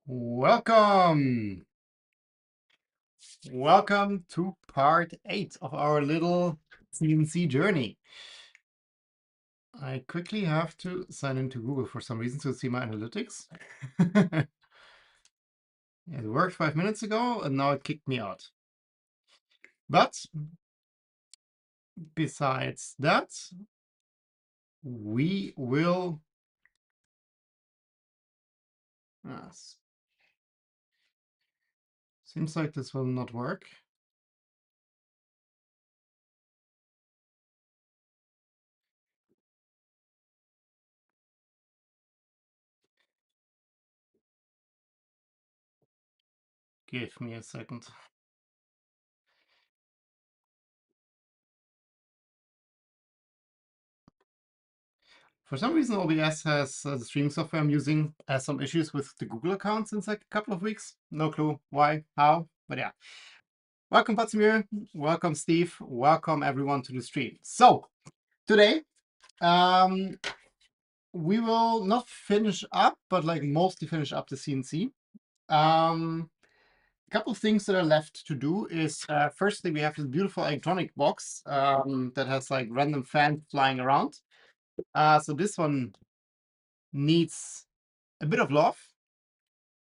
Welcome. Welcome to part 8 of our little CNC journey. I quickly have to sign into Google for some reason to see my analytics. It worked 5 minutes ago and now it kicked me out. But besides that, we will... seems like this will not work. Give me a second. For some reason, OBS has the streaming software I'm using has some issues with the Google account since like a couple of weeks. No clue why, how, but yeah. Welcome, Patsimir. Welcome, Steve. Welcome, everyone, to the stream. So, today, we will not finish up, but like mostly finish up the CNC. A couple of things that are left to do is, firstly, we have this beautiful electronic box that has like random fans flying around. So this one needs a bit of love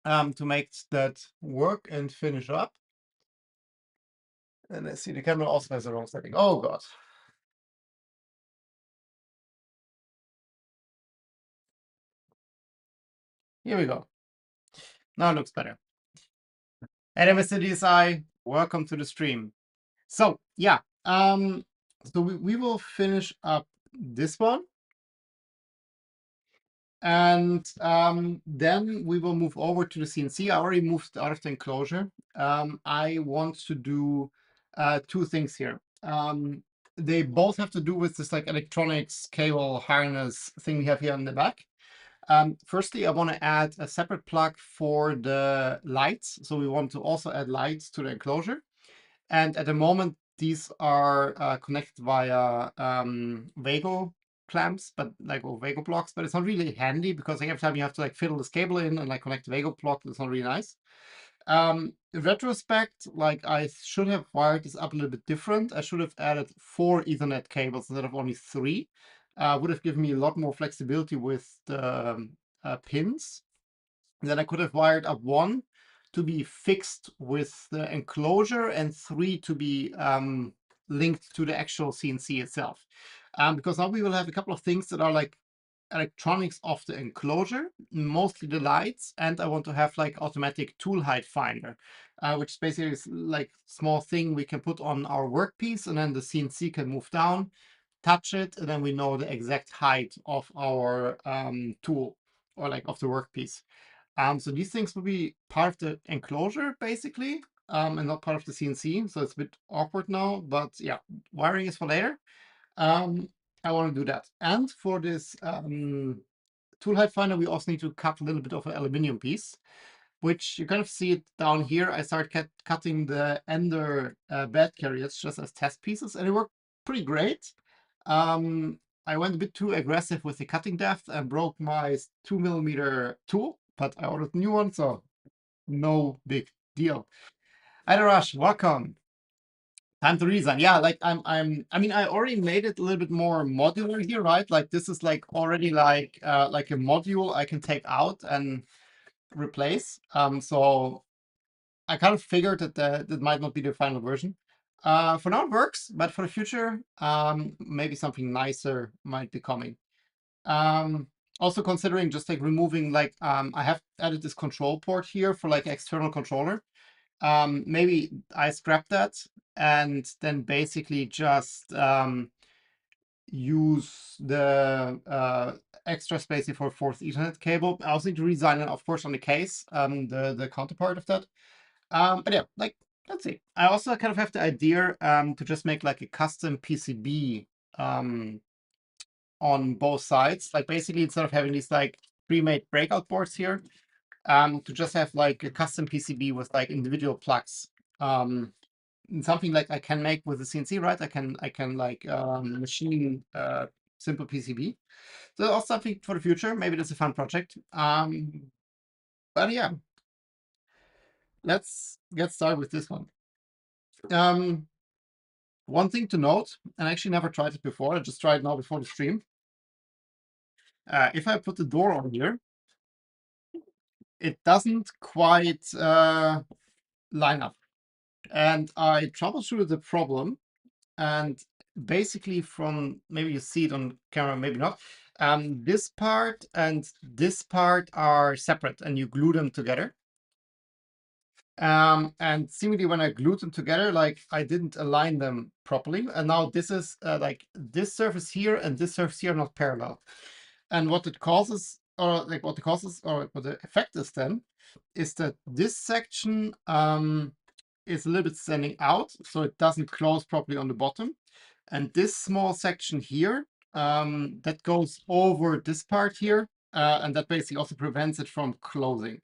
to make that work and finish up. And I see the camera also has the wrong setting. Oh God. Here we go. Now it looks better. And Mr. DSI, welcome to the stream. So yeah, so we will finish up this one. And then we will move over to the CNC. I already moved out of the enclosure. I want to do two things here. They both have to do with this like electronics cable harness thing we have here on the back. Firstly, I want to add a separate plug for the lights. So we want to also add lights to the enclosure. And at the moment, these are connected via Wago clamps, but like or Wago blocks, but it's not really handy because like, every time you have to like fiddle this cable in and like connect the Wago block, it's not really nice. In retrospect, like I should have wired this up a little bit different. I should have added 4 Ethernet cables instead of only 3. Would have given me a lot more flexibility with the pins. And then I could have wired up 1 to be fixed with the enclosure and 3 to be linked to the actual CNC itself. Because now we will have a couple of things that are like electronics of the enclosure, mostly the lights, and I want to have like automatic tool height finder, which basically is like small thing we can put on our workpiece, and then the CNC can move down, touch it, and then we know the exact height of our tool or like of the workpiece. So these things will be part of the enclosure basically, and not part of the CNC. So it's a bit awkward now, but yeah, wiring is for later. I want to do that. And for this tool height finder, we also need to cut a little bit of an aluminum piece, which you kind of see it down here. I started cutting the Ender bed carriers just as test pieces, and it worked pretty great. I went a bit too aggressive with the cutting depth and broke my 2mm tool, but I ordered a new one, so no big deal. Idarash, welcome. Time to redesign. Yeah, like I mean, I already made it a little bit more modular here, right? Like this is like already like a module I can take out and replace. So I kind of figured that that might not be the final version. For now it works, but for the future, maybe something nicer might be coming. Also considering just like removing like I have added this control port here for like external controller. Maybe I scrap that and then basically just use the extra space for 4th Ethernet cable. I also need to redesign it, of course, on the case, the counterpart of that. But yeah, like let's see. I also kind of have the idea to just make like a custom PCB on both sides. Like basically instead of having these like pre-made breakout boards here, to just have like a custom PCB with like individual plugs. Something like I can make with the CNC, right? I can like machine simple PCB. So also something for the future. Maybe that's a fun project. But yeah, let's get started with this one. Um, one thing to note, and I actually never tried it before, I just tried it now before the stream. If I put the door on here, it doesn't quite line up. And I troubleshooted the problem, and basically from, maybe you see it on camera, maybe not, this part and this part are separate and you glue them together. And seemingly when I glued them together, like I didn't align them properly. And now this is like this surface here and this surface here are not parallel. And what it causes, or like what it causes, or what the effect is then, is that this section is a little bit standing out, so it doesn't close properly on the bottom. And this small section here, that goes over this part here, and that basically also prevents it from closing.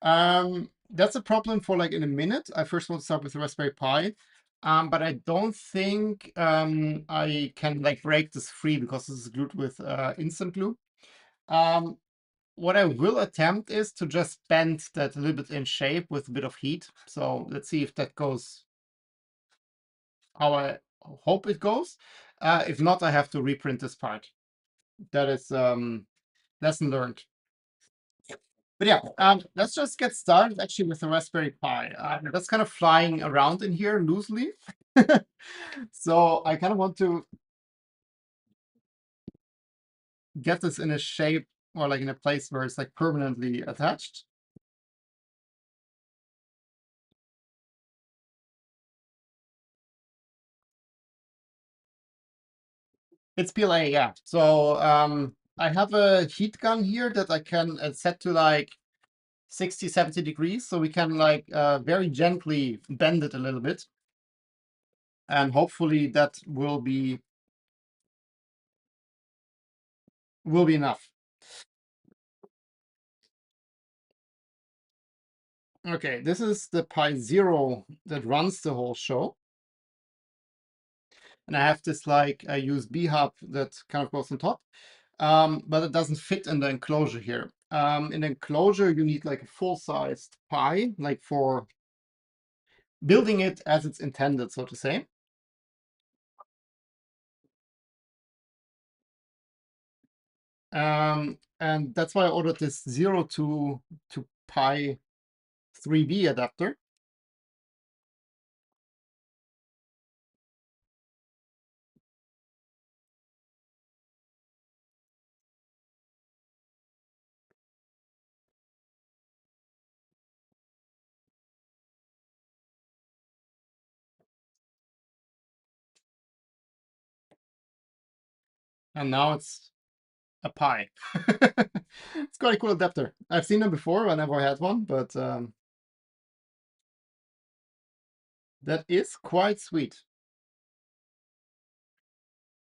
That's a problem for like in a minute. I first want to start with the Raspberry Pi, but I don't think I can like break this free because this is glued with instant glue. What I will attempt is to just bend that a little bit in shape with a bit of heat. So let's see if that goes how I hope it goes. If not, I have to reprint this part. That is lesson learned. But yeah, let's just get started actually with the Raspberry Pi. That's kind of flying around in here loosely. So I kind of want to get this in a shape or like in a place where it's like permanently attached. It's PLA, yeah. So I have a heat gun here that I can set to like 60, 70 degrees. So we can like very gently bend it a little bit. And hopefully that will be enough. Okay, this is the Pi Zero that runs the whole show. And I have this like a USB hub that kind of goes on top, but it doesn't fit in the enclosure here. In the enclosure, you need like a full-sized Pi, like for building it as it's intended, so to say. And that's why I ordered this 0 to Pi 3B adapter. And now it's a Pi. It's quite a cool adapter. I've seen them before, I never had one, but that is quite sweet.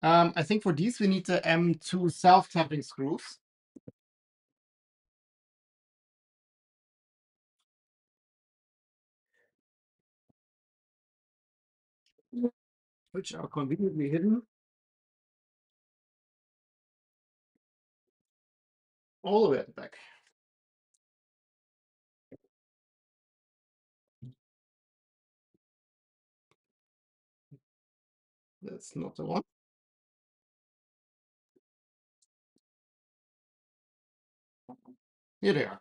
I think for these we need the M2 self-tapping screws. Which are conveniently hidden all the way at the back. That's not the one. Here they are.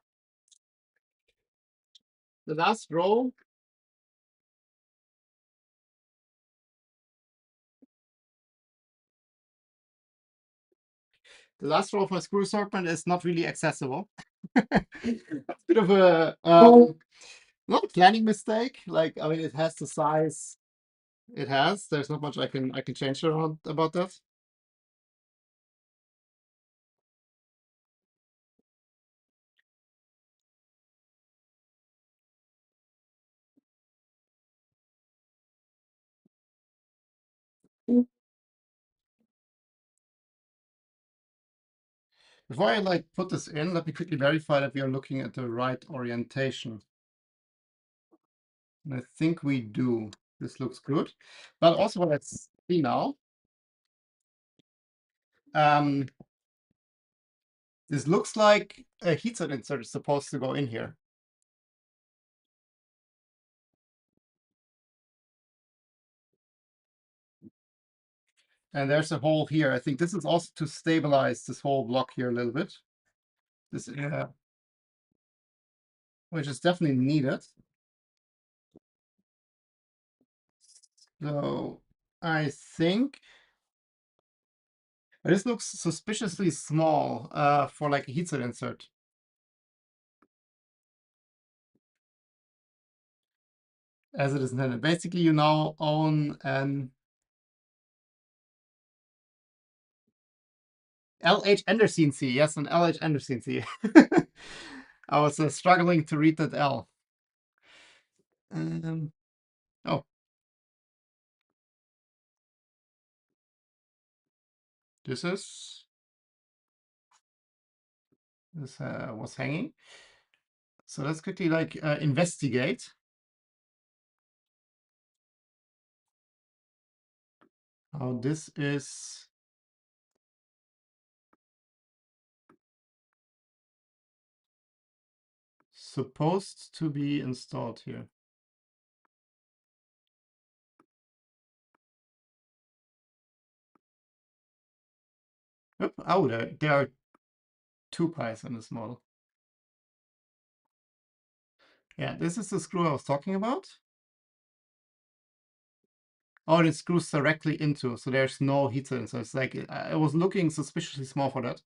The last row. The last row of my screw assortment is not really accessible. It's a bit of a not a planning mistake. Like, I mean, it has the size it has. There's not much I can change around about that. Before I like put this in, let me quickly verify that we are looking at the right orientation. And I think we do. This looks good. But also let's see now. Um, this looks like a heatsink insert is supposed to go in here. And there's a hole here. I think this is also to stabilize this whole block here a little bit. This, which is definitely needed. So I think this looks suspiciously small for like a heatsink insert. As it is intended. Basically, you now own an LH Anderson C. Yes, an LH Anderson C. I was struggling to read that L. Oh, this was hanging. So let's quickly like investigate how this is supposed to be installed here. Oop, oh, there are two pies in this model. Yeah, this is the screw I was talking about. Oh, and it screws directly into, so there's no heater. So it's like, I was looking suspiciously small for that.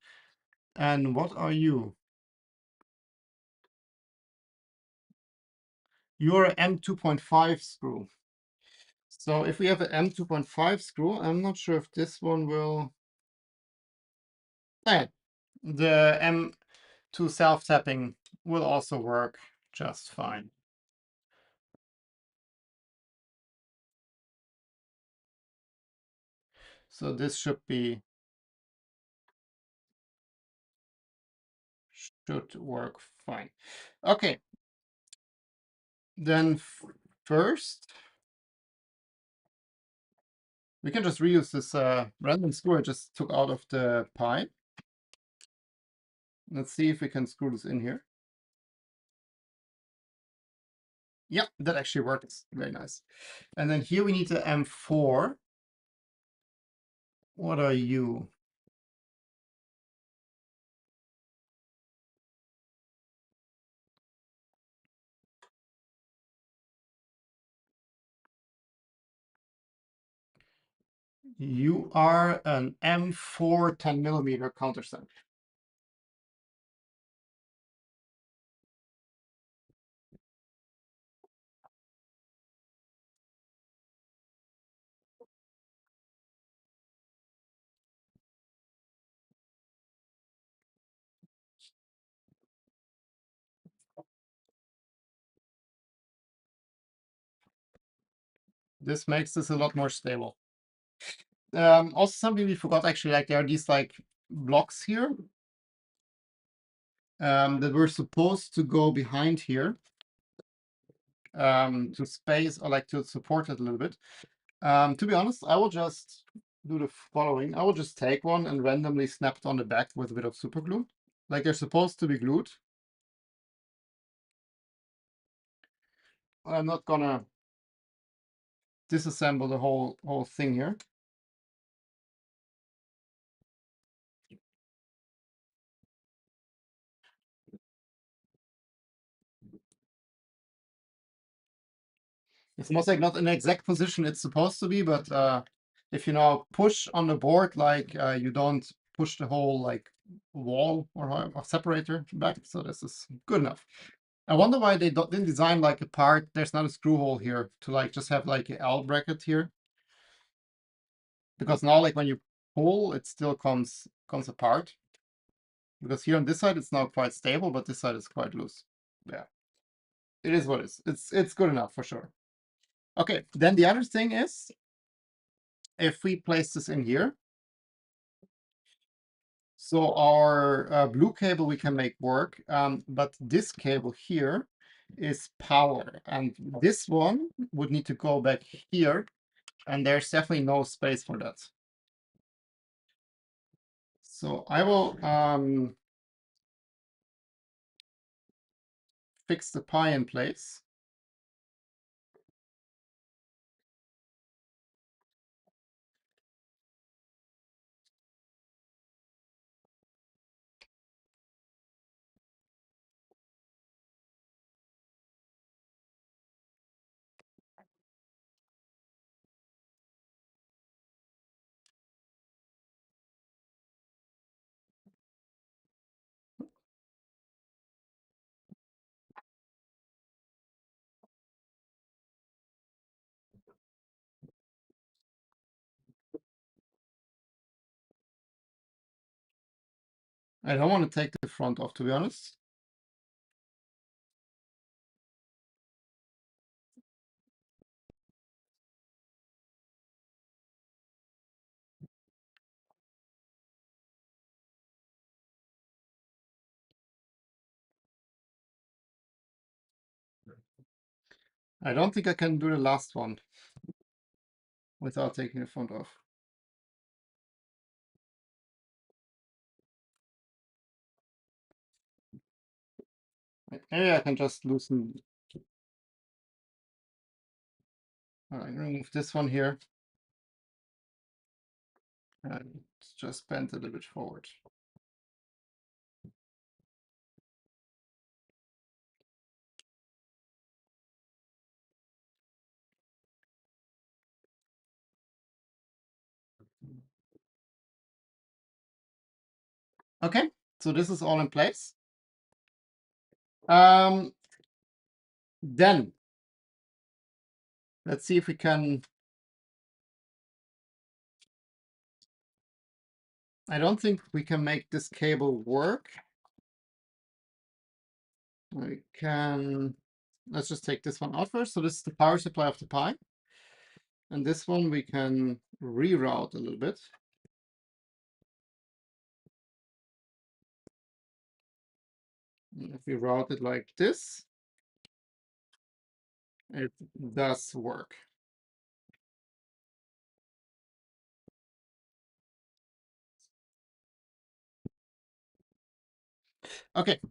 And what are you? You're an M2.5 screw. So if we have an M2.5 screw, I'm not sure if this one will. Yeah, the M2 self-tapping will also work just fine. So this should work fine. Okay. Then first, we can just reuse this random screw I just took out of the pie. Let's see if we can screw this in here. Yeah, that actually works. Very nice. And then here we need the M4. What are you? You are an M4 10mm countersunk. This makes this a lot more stable. Also something we forgot actually, like there are these like blocks here that were supposed to go behind here to space or like to support it a little bit. To be honest, I will just do the following. I will just take one and randomly snap it on the back with a bit of super glue. Like they're supposed to be glued. I'm not gonna disassemble the whole thing here. It's most like not in the exact position it's supposed to be, but if you now push on the board, like you don't push the whole like wall or separator back, so this is good enough. I wonder why they didn't design like a part. There's not a screw hole here to like just have like an L bracket here, because now like when you pull, it still comes apart. Because here on this side it's now quite stable, but this side is quite loose. Yeah, it is what it is. It's good enough for sure. Okay, then the other thing is, if we place this in here, so our blue cable we can make work, but this cable here is power, and this one would need to go back here, and there's definitely no space for that. So I will fix the pie in place. I don't want to take the front off, to be honest. I don't think I can do the last one without taking the front off. Maybe I can just loosen. All right, remove this one here. And just bend a little bit forward. Okay, so this is all in place. Then let's see if we can. I don't think we can make this cable work. We can. Let's just take this one out first. So this is the power supply of the Pi. And this one we can reroute a little bit. If we route it like this, it does work. Okay,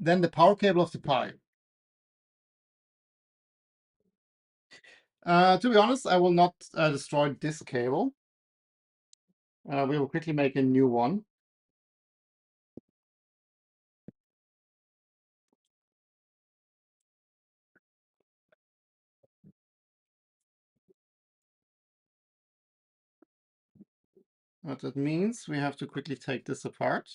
then the power cable of the Pi. To be honest, I will not destroy this cable. We will quickly make a new one. What that means, we have to quickly take this apart.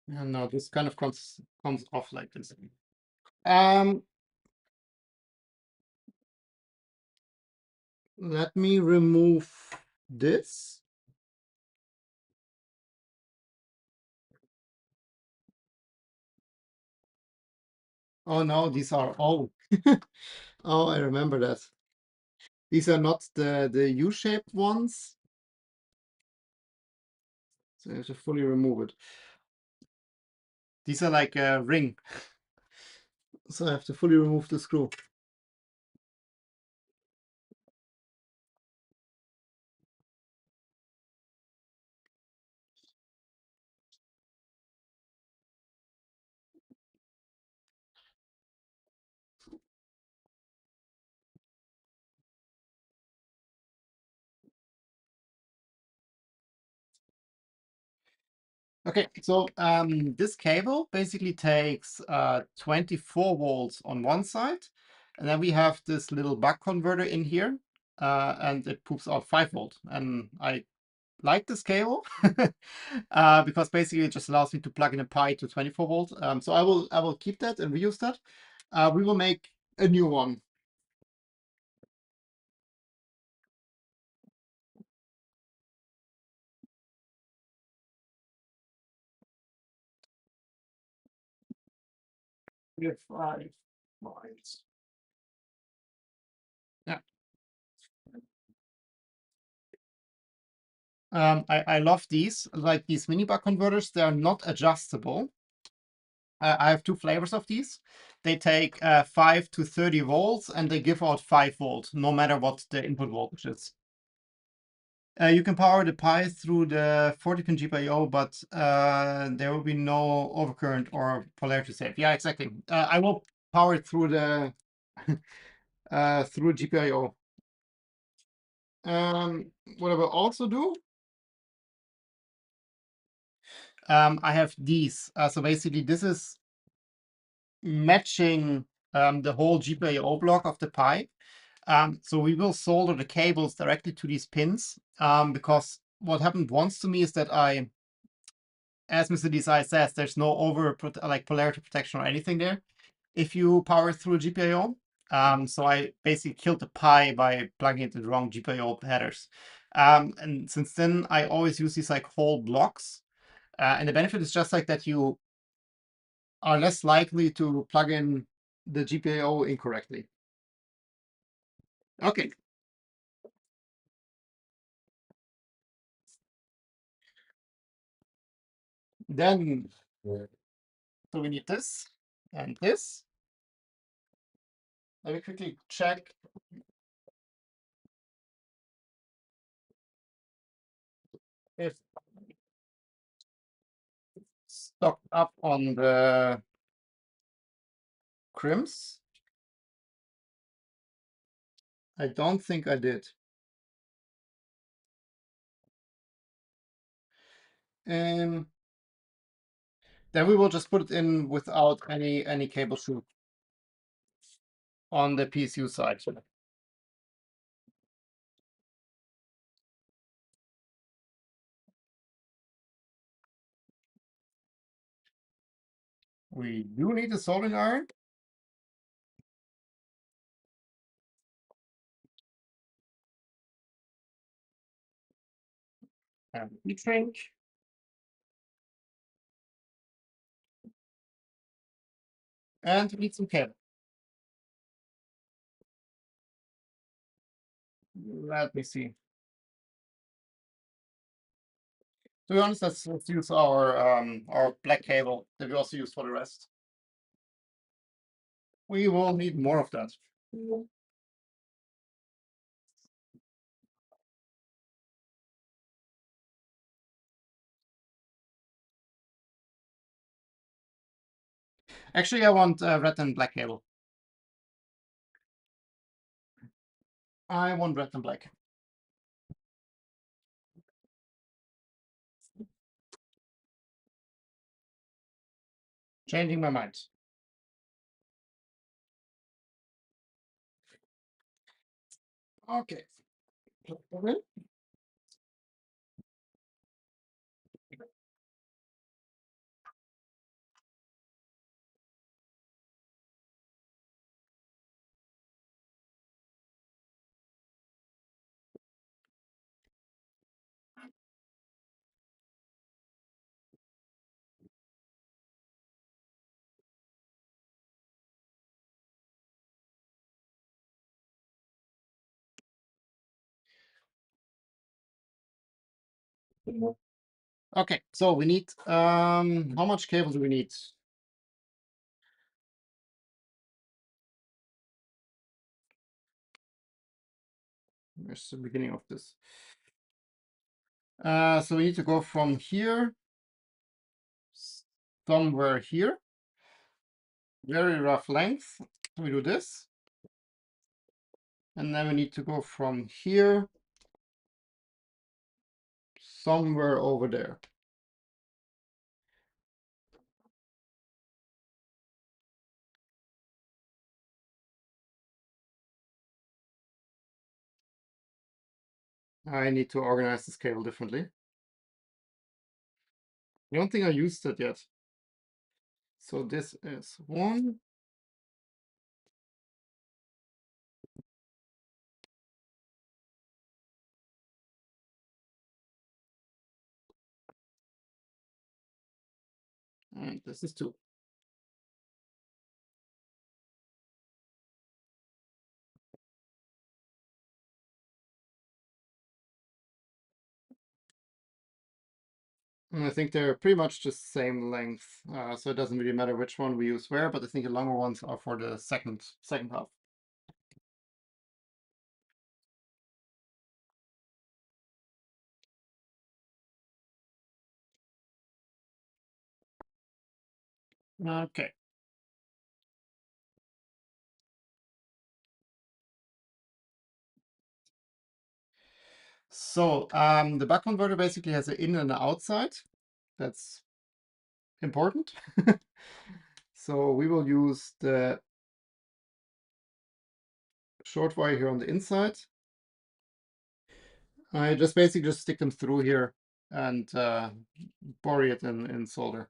And now this kind of comes off like this. Let me remove this. Oh no, these are oh oh, I remember that. These are not the U-shaped ones. So I have to fully remove it. These are like a ring. So I have to fully remove the screw. Okay, so this cable basically takes 24 volts on one side, and then we have this little buck converter in here, and it poops out 5 volt. And I like this cable because basically it just allows me to plug in a Pi to 24 volt. So I will keep that and reuse that. We will make a new one. We have 5 lines. Yeah. I love these, like these mini buck converters. They are not adjustable. I have 2 flavors of these. They take 5 to 30 volts, and they give out 5 volts, no matter what the input voltage is. You can power the Pi through the 40-pin GPIO, but there will be no overcurrent or polarity save. Yeah, exactly. I will power it through the through GPIO. What I will also do I have these. So basically, this is matching the whole GPIO block of the Pi. So we will solder the cables directly to these pins because what happened once to me is that as Mr. Desai says, there's no like polarity protection or anything there if you power through GPIO. So I basically killed the Pi by plugging into the wrong GPIO headers. And since then, I always use these like whole blocks. And the benefit is just like that you are less likely to plug in the GPIO incorrectly. Okay. Then, so we need this and this. Let me quickly check if stocked up on the crims. I don't think I did. Um, then we will just put it in without any cable shoe on the PSU side. We do need a soldering iron. And heat shrink. And we need some cable. Let me see. To be honest, let's use our black cable that we also use for the rest. We will need more of that. Actually, I want red and black cable. I want red and black. Changing my mind. Okay. Okay, so we need how much cable do we need? Where's the beginning of this? So we need to go from here somewhere here. Very rough length. We do this. And then we need to go from here somewhere over there. I need to organize this cable differently. I don't think I used it yet. So this is one. And this is two. And I think they're pretty much the same length. So it doesn't really matter which one we use where, but I think the longer ones are for the second half. Okay. So the buck converter basically has an in and an outside. That's important. So we will use the short wire here on the inside. I just basically just stick them through here and bury it in solder.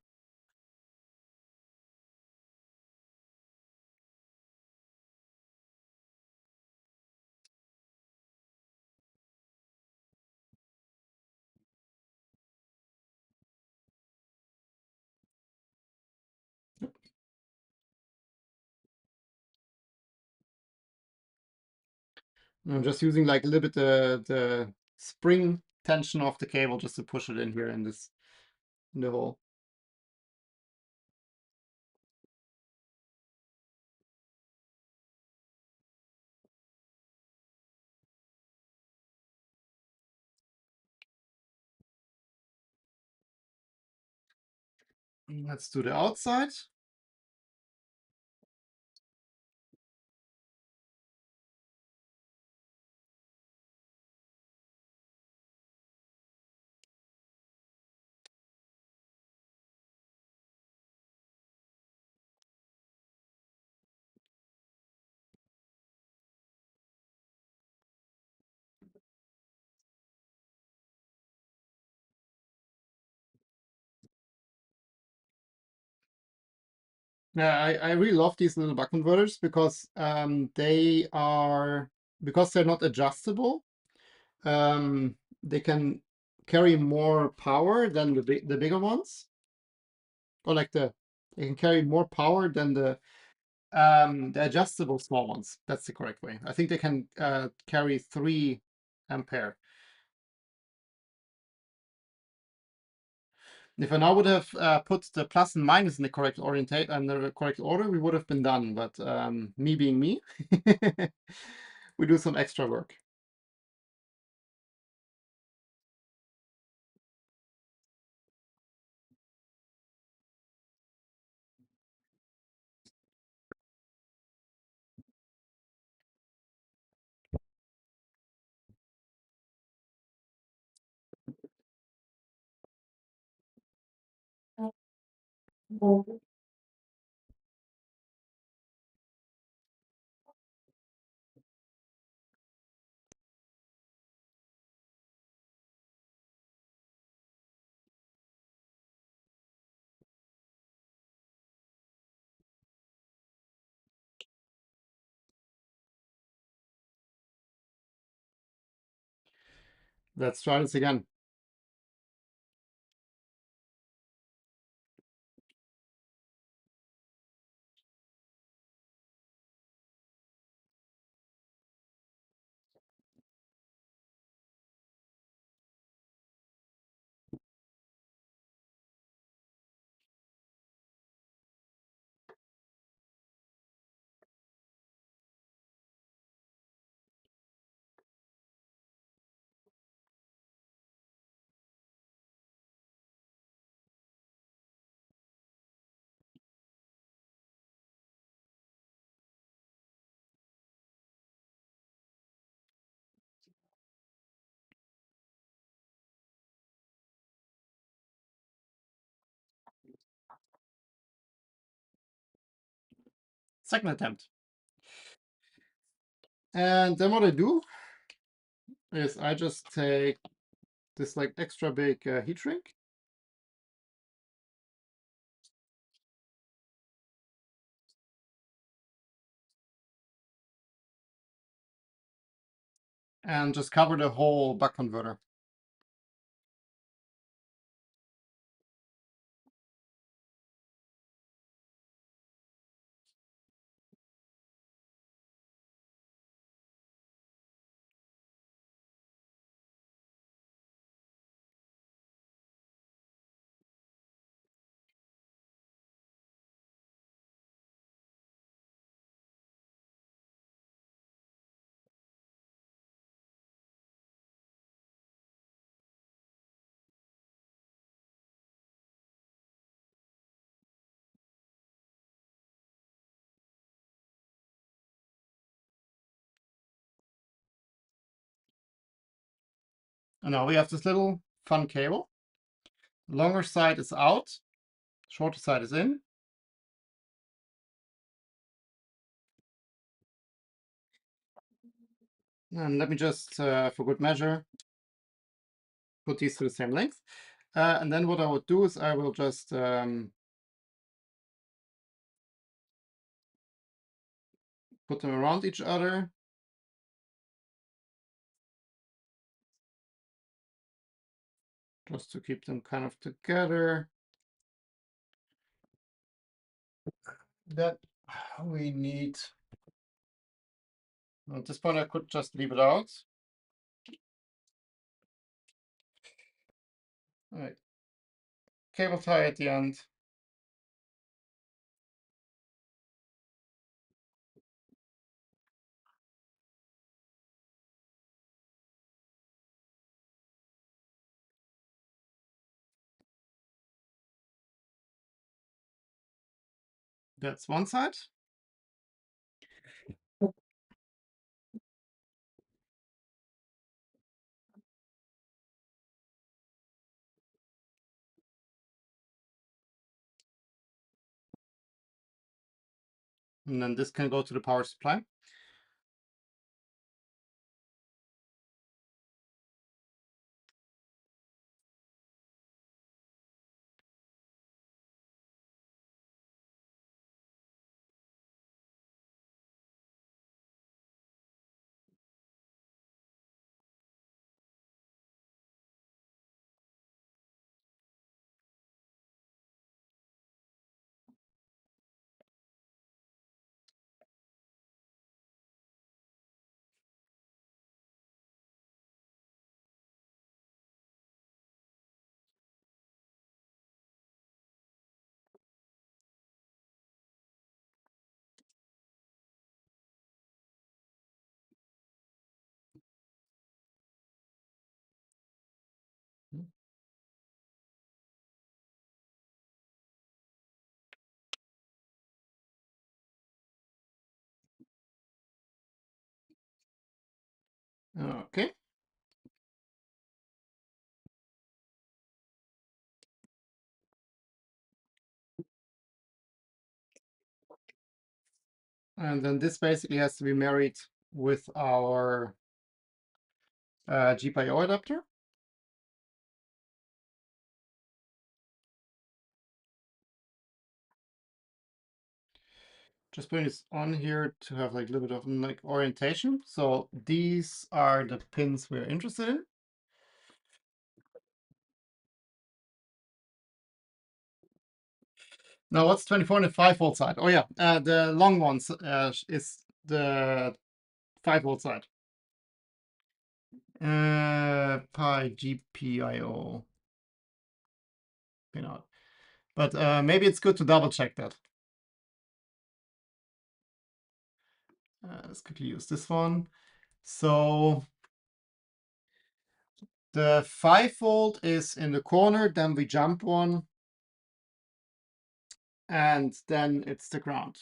I'm just using like a little bit the spring tension of the cable just to push it in here in the hole. Let's do the outside. Yeah, I really love these little buck converters because because they're not adjustable, they can carry more power than the bigger ones. Or like they can carry more power than the adjustable small ones. That's the correct way. I think they can carry 3 ampere. If I now would have put the plus and minus in the correct orientate and the correct order, we would have been done. But me being me, we do some extra work. Let's try this again. Second attempt. And then what I do is I just take this like extra big heat shrink. And just cover the whole buck converter. And now we have this little fun cable. Longer side is out, Shorter side is in. And let me just, for good measure, put these to the same length. And then what I would do is I will just put them around each other. Just to keep them kind of together. That we need. At this point, I could just leave it out. All right. Cable tie at the end. That's one side. And then this can go to the power supply. Okay. And then this basically has to be married with our GPIO adapter. Just putting this on here to have like a little bit of like orientation. So these are the pins we're interested in. Now what's 24 on the 5-volt side? Oh yeah, the long ones is the 5-volt side. Pi GPIO pin out. But maybe it's good to double check that. Let's quickly use this one. So the 5-volt is in the corner, then we jump one, and then it's the ground.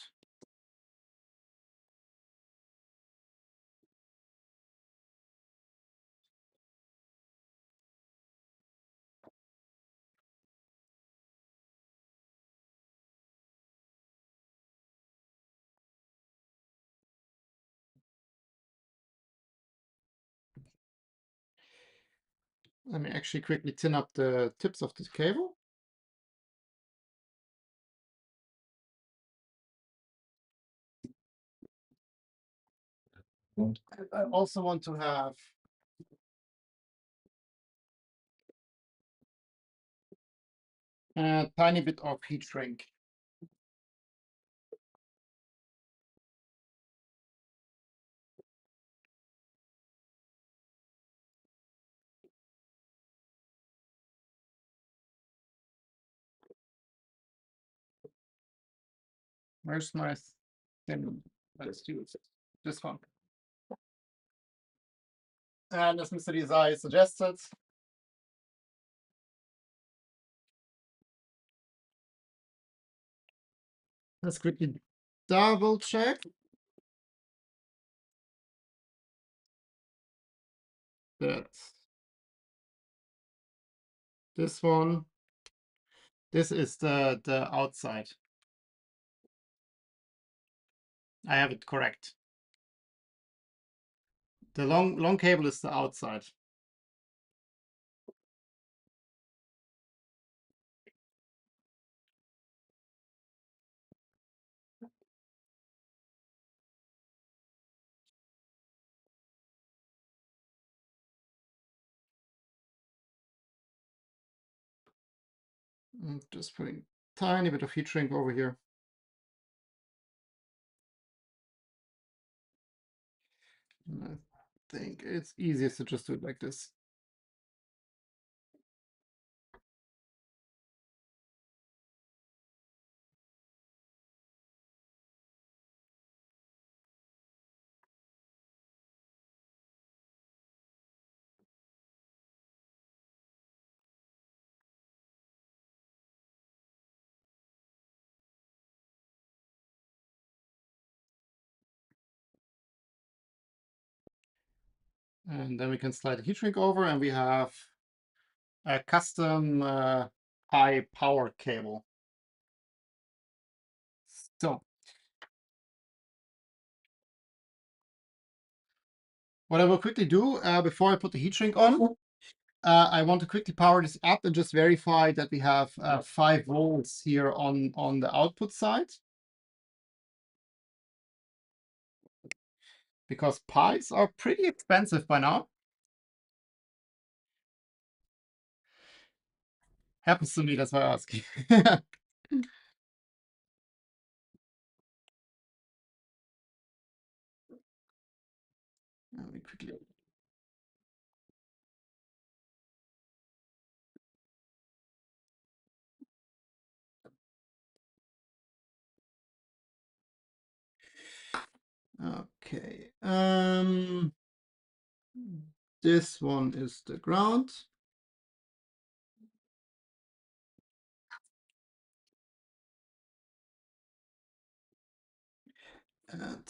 Let me actually quickly tin up the tips of the cable. I also want to have a tiny bit of heat shrink. Where's my thin? Let's do this one. And as Mr. Desai suggested, let's quickly double check that this one This is the outside. I have it correct. The long cable is the outside. Just putting tiny bit of heat shrink over here. And I think it's easiest to just do it like this. And then we can slide the heat shrink over, and we have a custom high power cable. So what I will quickly do before I put the heat shrink on, I want to quickly power this up and just verify that we have 5 volts here on the output side. Because pies are pretty expensive by now. Happens to me, that's why I ask. Let me quickly. Okay. This one is the ground. And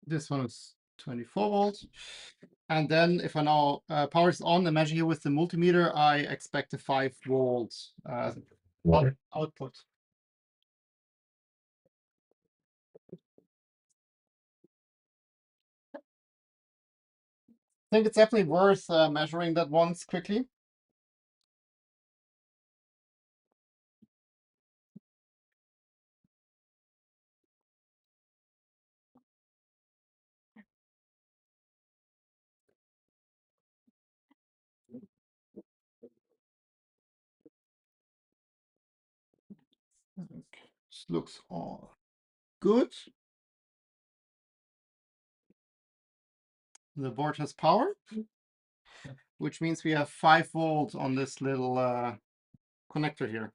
this one is 24 volts. And then if I now power is on, imagine here with the multimeter, I expect a 5 volts output. I think it's definitely worth measuring that once quickly. Okay. This looks all good. The board has power, which means we have 5 volts on this little connector here.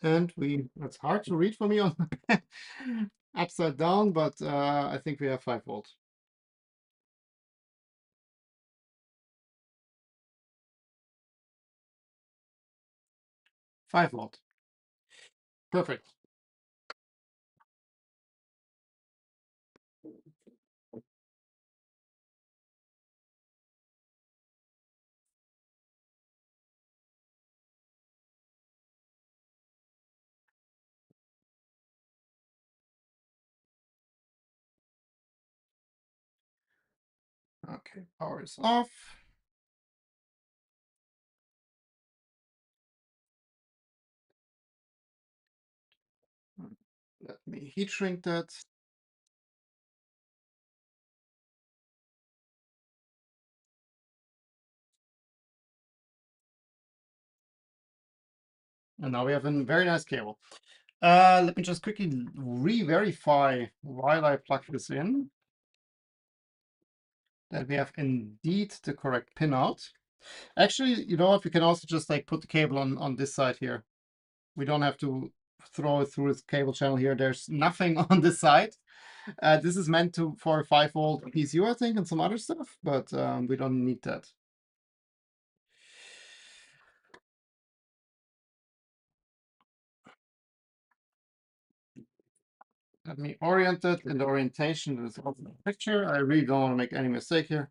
And that's hard to read for me on upside down, but I think we have 5 volts. 5 volt. Perfect. Okay, power is off. Let me heat shrink that. And now we have a very nice cable. Let me just quickly re-verify while I plug this in. that we have indeed the correct pinout. Actually, you know what? We can also just like put the cable on this side here. We don't have to throw it through this cable channel here. There's nothing on this side. This is meant to for a 5-volt PSU, I think, and some other stuff, but we don't need that. Let me orient it in the orientation that is also in the picture. I really don't want to make any mistake here.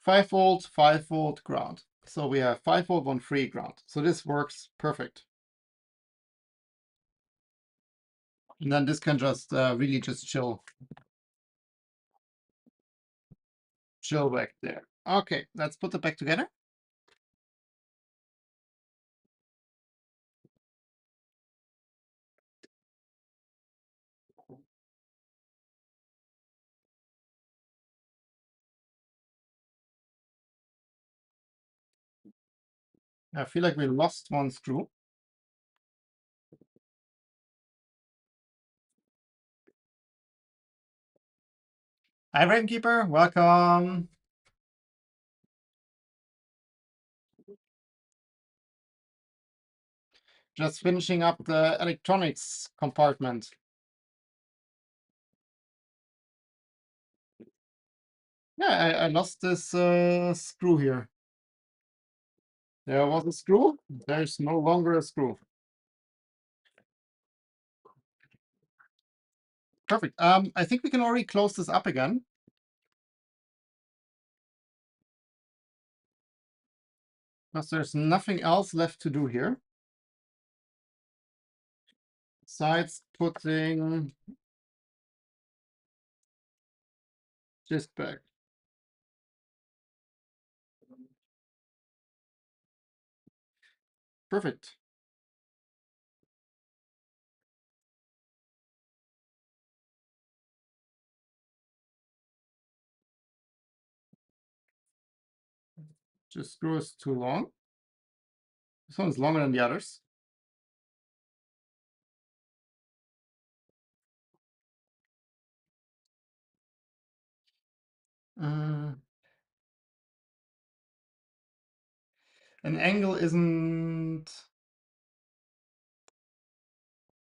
5-volt, 5-volt ground. So we have 5-volt, 1 free ground. So this works perfect. And then this can just really just chill back there. Okay, let's put it back together. I feel like we lost one screw. Hi, Ravenkeeper, welcome. Just finishing up the electronics compartment. Yeah, I lost this screw here. There was a screw. There's no longer a screw. Perfect. I think we can already close this up again. Because there's nothing else left to do here. Besides putting this back. Perfect. Just screw is too long. This one's longer than the others. Uh, an angle isn't.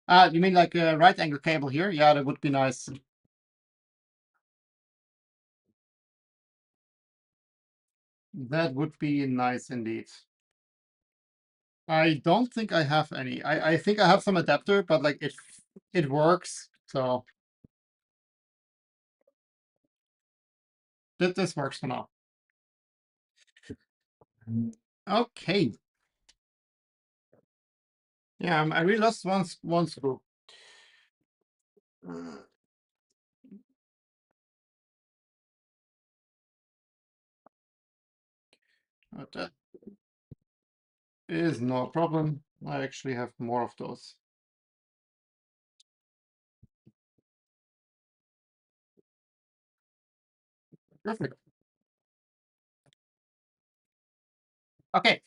Ah, you mean like a right angle cable here? Yeah, that would be nice. That would be nice indeed. I don't think I have any. I think I have some adapter, but like it works. So this works for now. Okay. Yeah, I really lost one screw. That is no problem. I actually have more of those. Perfect. Okay.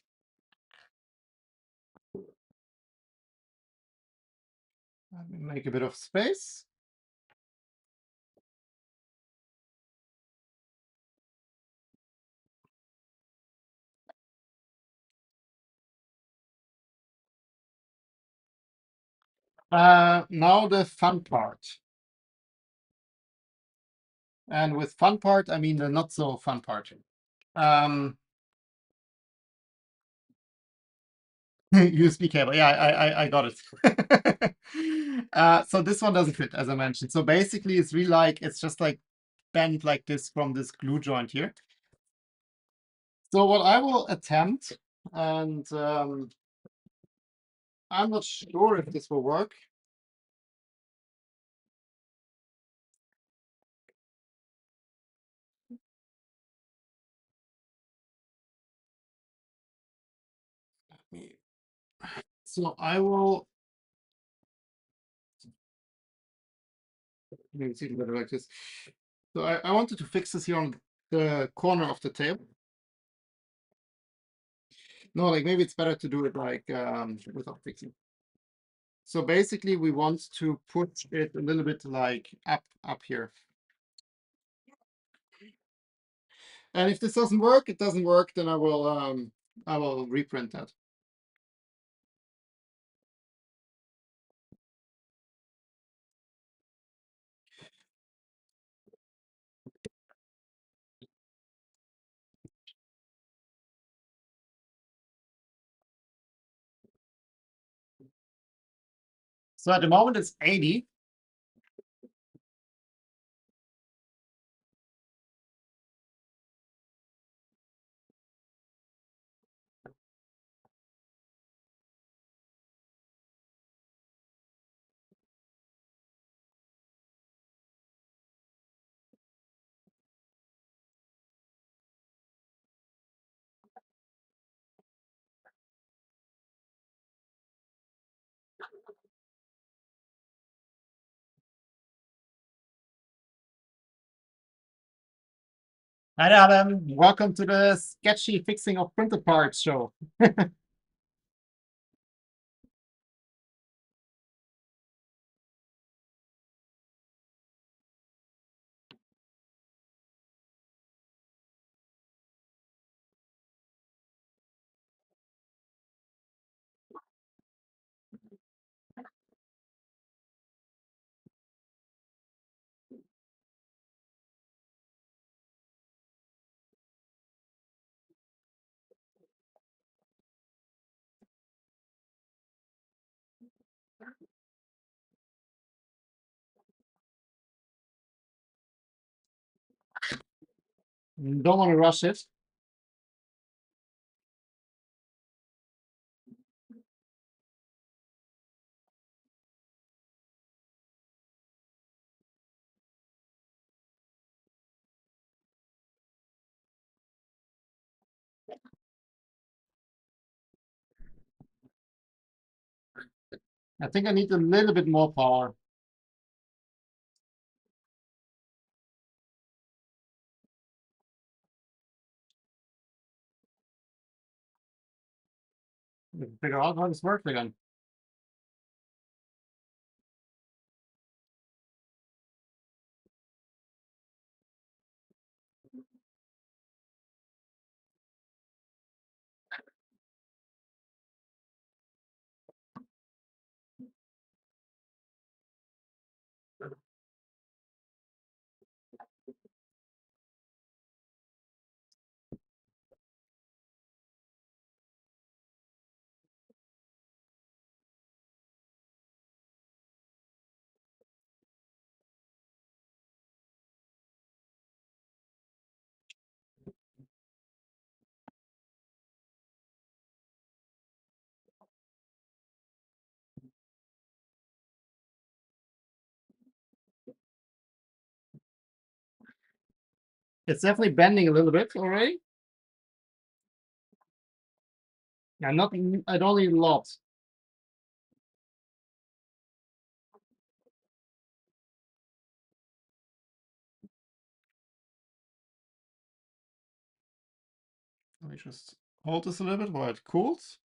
Let me make a bit of space. Now the fun part. And with fun part, I mean the not so fun part. USB cable. Yeah, I got it. So this one doesn't fit, as I mentioned. So basically, it's really like it's just like bent like this from this glue joint here. So what I will attempt, and I'm not sure if this will work. So I will maybe it's even better like this. So I wanted to fix this here on the corner of the table. No, like maybe it's better to do it like without fixing. So basically we want to push it a little bit like up here. And if this doesn't work, it doesn't work, then I will reprint that. So at the moment it's 80. Hi Adam, welcome to the sketchy fixing of printed parts show. Don't want to rush it. I think I need a little bit more power. Figure out how this works again. It's definitely bending a little bit already. Yeah, not, I don't need a lot. Let me just hold this a little bit while it cools.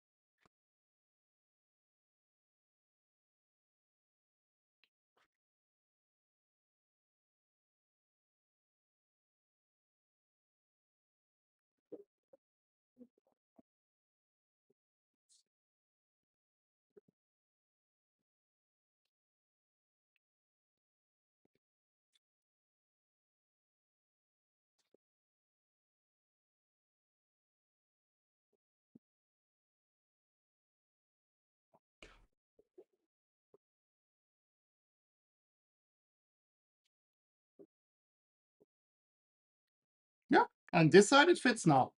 Yeah, and this side it fits now.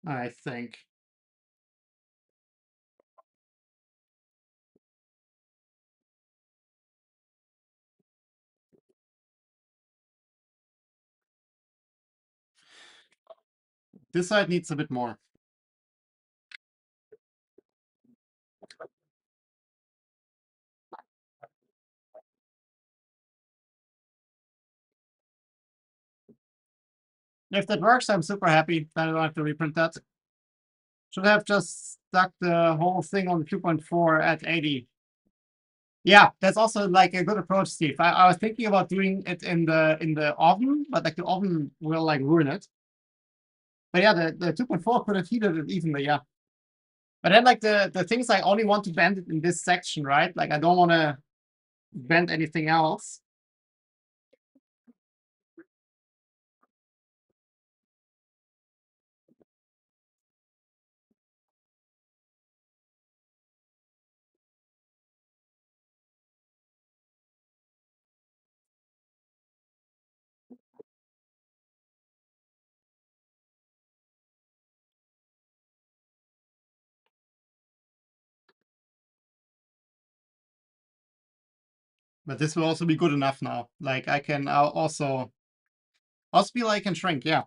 I think. This side needs a bit more. If that works, I'm super happy. Then I don't have to reprint that. Should have just stuck the whole thing on 2.4 at 80. Yeah, that's also like a good approach, Steve. I was thinking about doing it in the oven, but like the oven will like ruin it. But yeah, the 2.4 could have heated it evenly, yeah. But then like the things I only want to bend it in this section, right? Like I don't want to bend anything else. But this will also be good enough now. Like I'll also be like can shrink, yeah.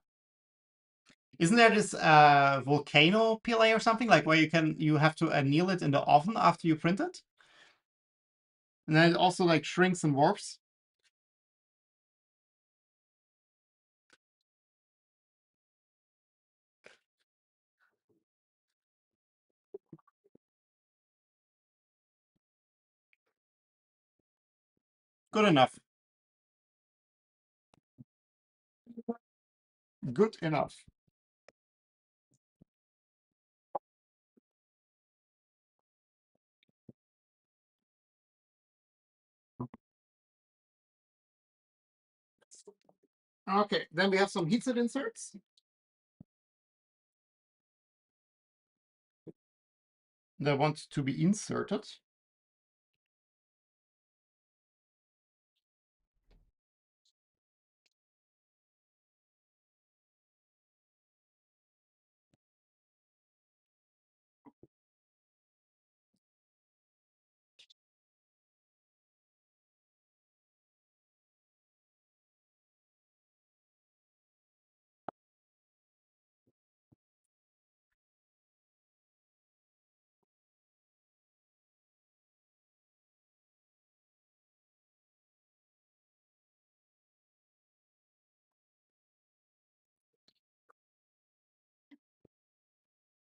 Isn't there this volcano PLA or something like where you have to anneal it in the oven after you print it? And then it also like shrinks and warps. Good enough. Good enough. Okay, then we have some heatsink inserts. That want to be inserted.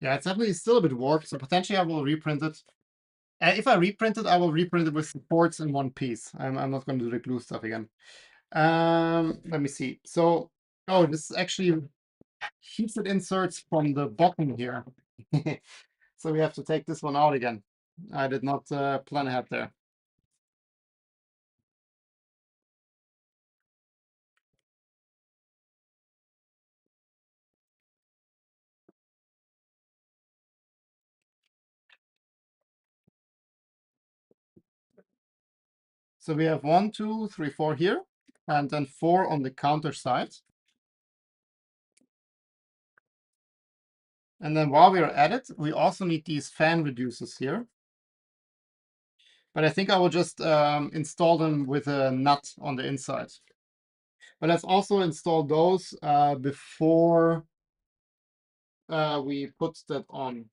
Yeah, it's definitely still a bit warped, so potentially I will reprint it. If I reprint it, I will reprint it with supports in one piece. I'm not going to do the glue stuff again. Let me see. So, oh, this is actually heated inserts from the bottom here. So we have to take this one out again. I did not plan ahead there. So we have 1, 2, 3, 4 here, and then 4 on the counter side. And then while we are at it, we also need these fan reducers here. But I think I will just install them with a nut on the inside. But let's also install those before we put that on.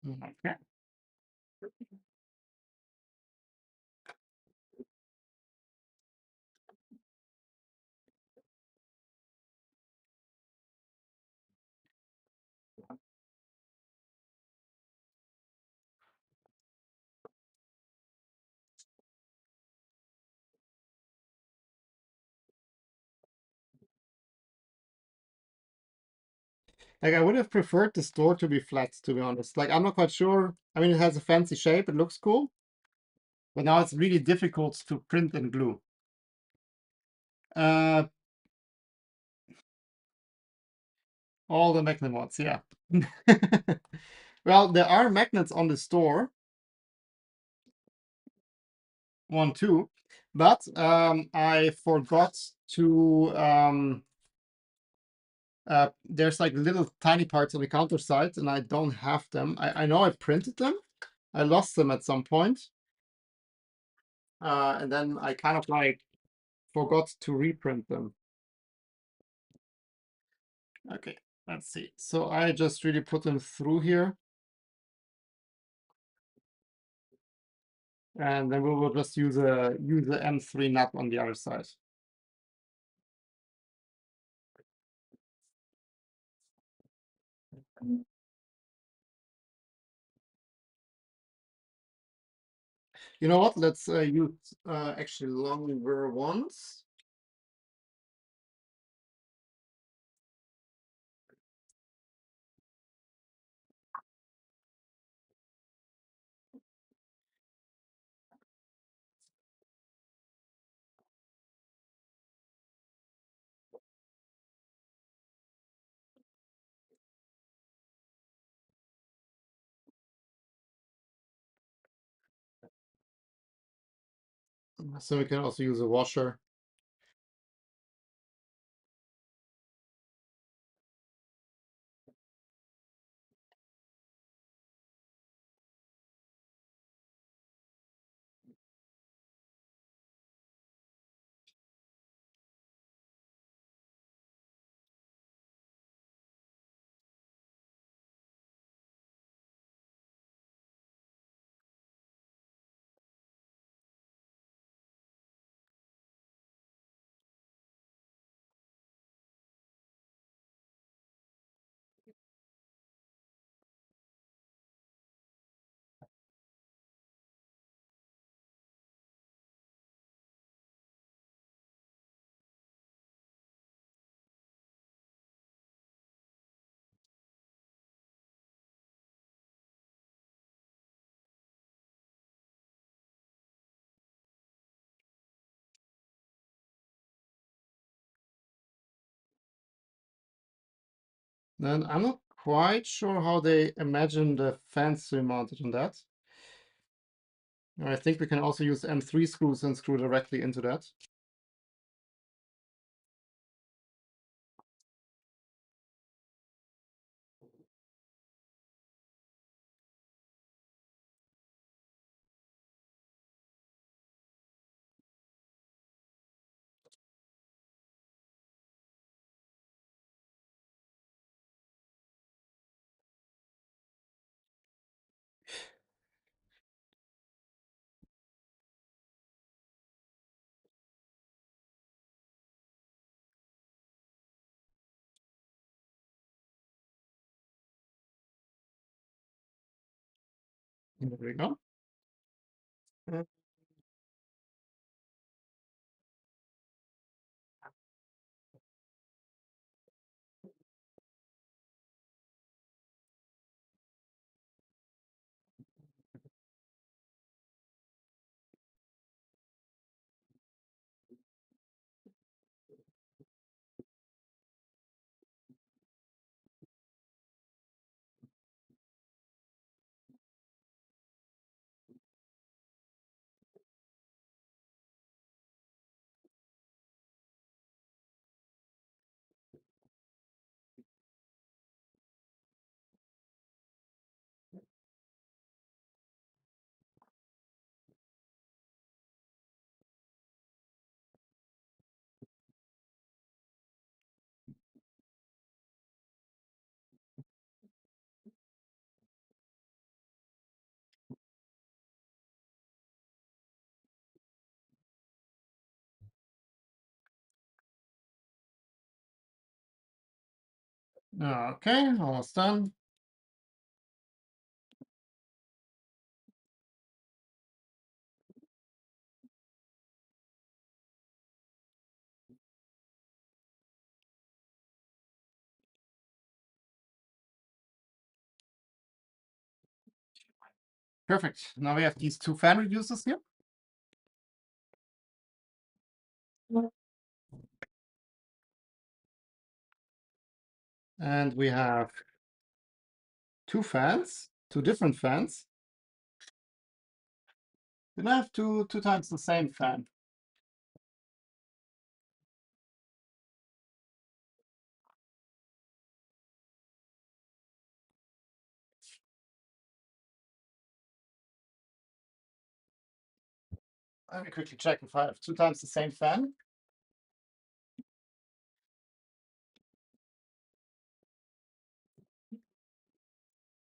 Okay. Like I would have preferred this door to be flat, to be honest. Like I'm not quite sure. I mean, it has a fancy shape. It looks cool. But now it's really difficult to print and glue. Uh, All the magnet mods, yeah. Well, there are magnets on the store. 1, 2, but I forgot to there's like little tiny parts on the counter side, and I don't have them. I know I printed them. I lost them at some point. And then I kind of like forgot to reprint them. Okay, let's see. So I just really put them through here. And then we will just use a M3 nut on the other side. You know what? Let's use actually longer ones. So we can also use a washer. Then I'm not quite sure how they imagine the fans to be mounted on that. I think we can also use M3 screws and screw directly into that. There we go. Okay, almost done. Perfect. Now we have these two fan reducers here. And we have two fans, two different fans. Then I have two times the same fan. Let me quickly check if I have two times the same fan.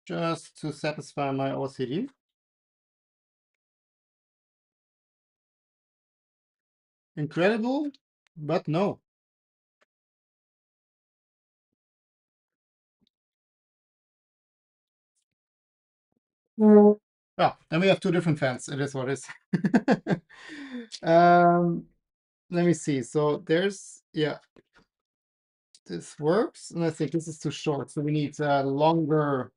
Just to satisfy my OCD. Incredible, but no. Yeah, then we have two different fans. It is what it is. Let me see. So there's, yeah, this works. And I think this is too short. So we need longer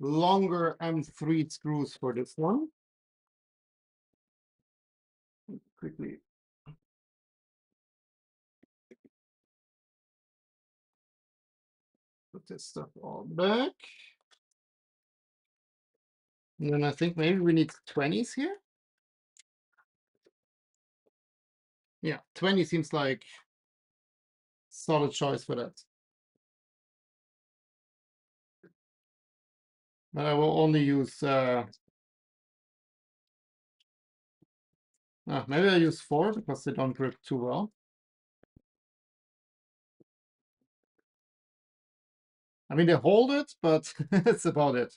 M3 screws for this one. Quickly. Put this stuff all back. And then I think maybe we need 20s here. Yeah, 20 seems like solid choice for that. But I will only use maybe I use 4 because they don't grip too well. I mean, they hold it, but that's about it.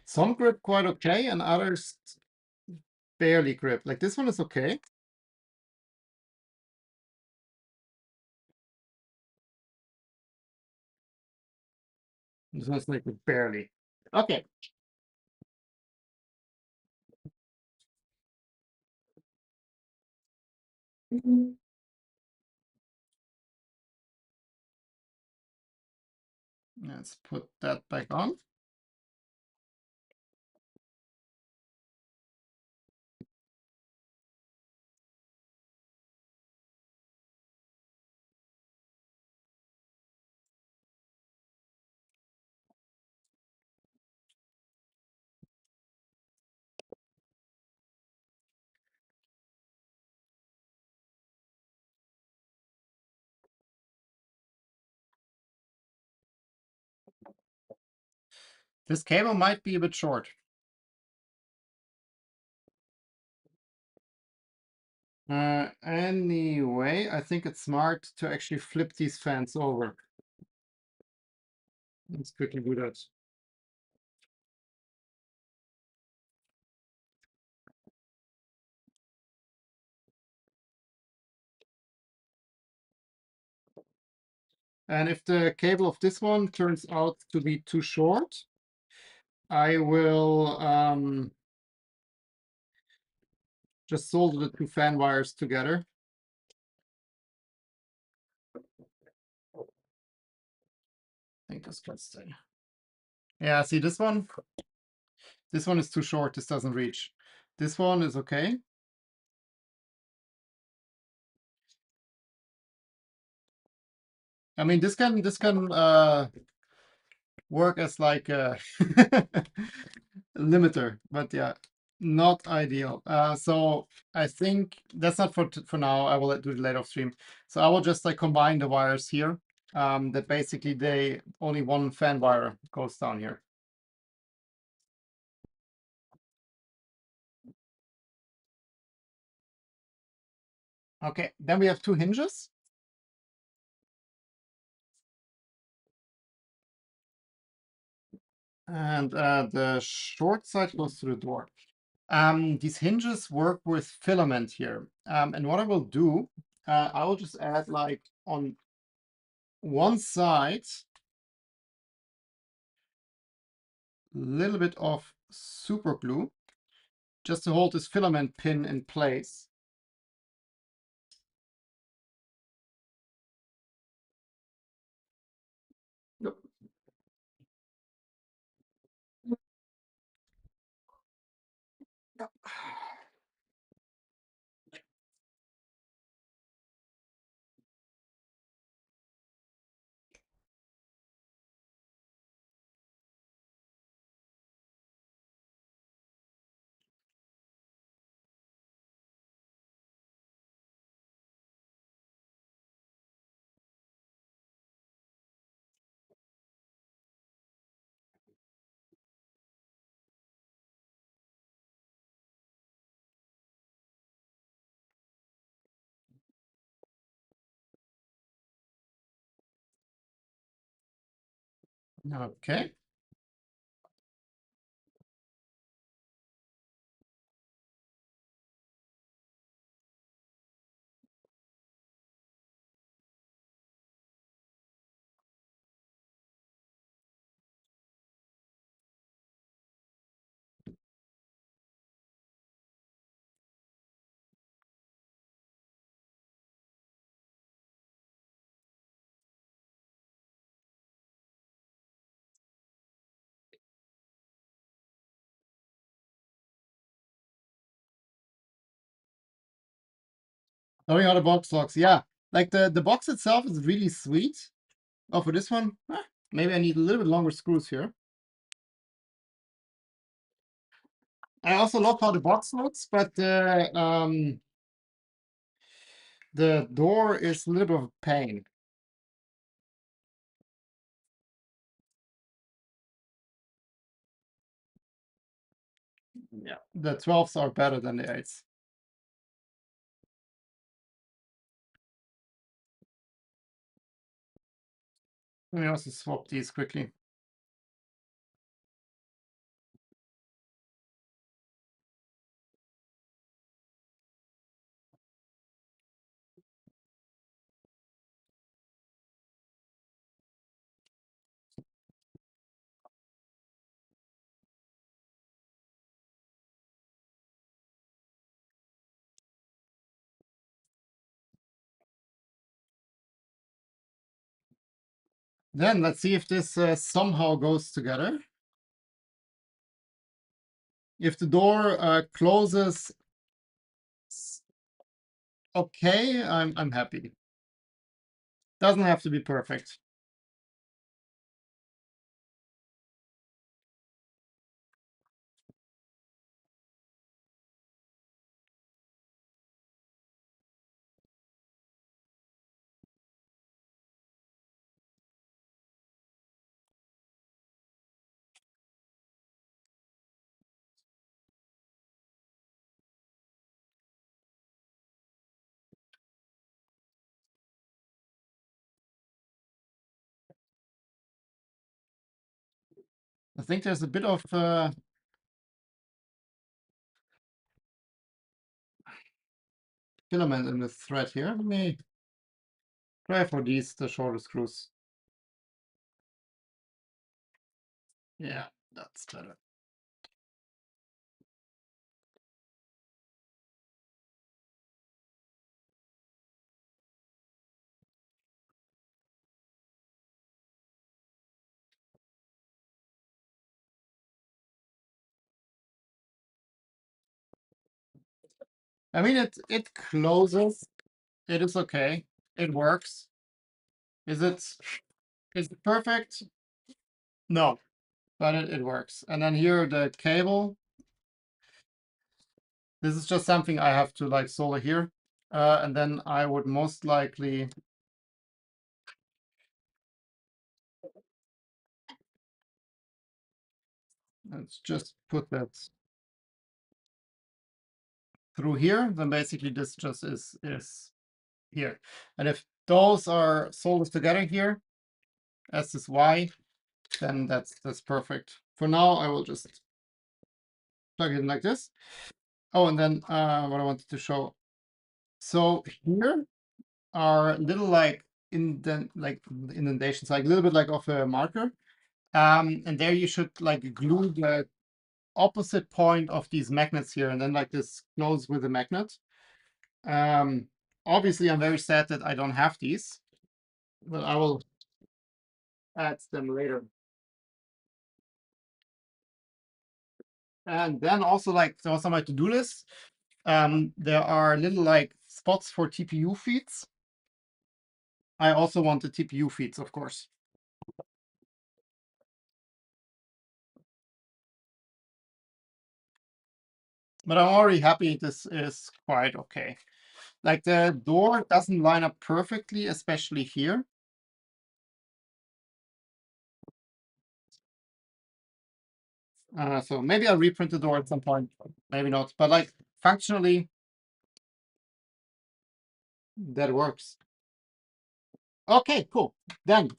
Some grip quite okay, and others barely grip. Like this one is okay. This one's like barely. Okay. Let's put that back on. This cable might be a bit short. Anyway, I think it's smart to actually flip these fans over. Let's quickly do that. And if the cable of this one turns out to be too short, I will just solder the two fan wires together. I think this can stay. Yeah, see this one? This one is too short. This doesn't reach. This one is okay. I mean, this can work as like a limiter, but yeah, not ideal. So I think that's not for now. I will do it later off stream. So I will just like combine the wires here. That basically they only one fan wire goes down here. Okay, then we have two hinges. And the short side goes through the door. These hinges work with filament here. And what I will do, I will just add like on one side a little bit of super glue just to hold this filament pin in place. Okay. Showing how the box looks. Yeah, like the box itself is really sweet. Oh, for this one, maybe I need a little bit longer screws here. I also love how the box looks, but the door is a little bit of a pain. Yeah, the 12s are better than the 8s. Let me also swap these quickly. Then let's see if this somehow goes together. If the door closes okay, I'm happy. Doesn't have to be perfect. I think there's a bit of filament in the thread here. Let me try for these, the shorter screws. Yeah, that's better. I mean, it closes. It is okay. It works. Is it perfect? No, but it works. And then here the cable. This is just something I have to like solder here. And then I would most likely let's just put that through here. Then basically this just is here. And if those are soldered together here as this Y, then that's perfect. For now, I will just plug it in like this. Oh, and then what I wanted to show. So here are little like indentations, like a little bit like of a marker. And there you should like glue the opposite point of these magnets here, and then like this close with a magnet. Obviously, I'm very sad that I don't have these, but I will add them later. And then also like there was on my to-do list. There are little like spots for TPU feeds. I also want the TPU feeds, of course. But I'm already happy this is quite okay. Like the door doesn't line up perfectly, especially here. So maybe I'll reprint the door at some point, maybe not. But like functionally, that works. Okay, cool. Then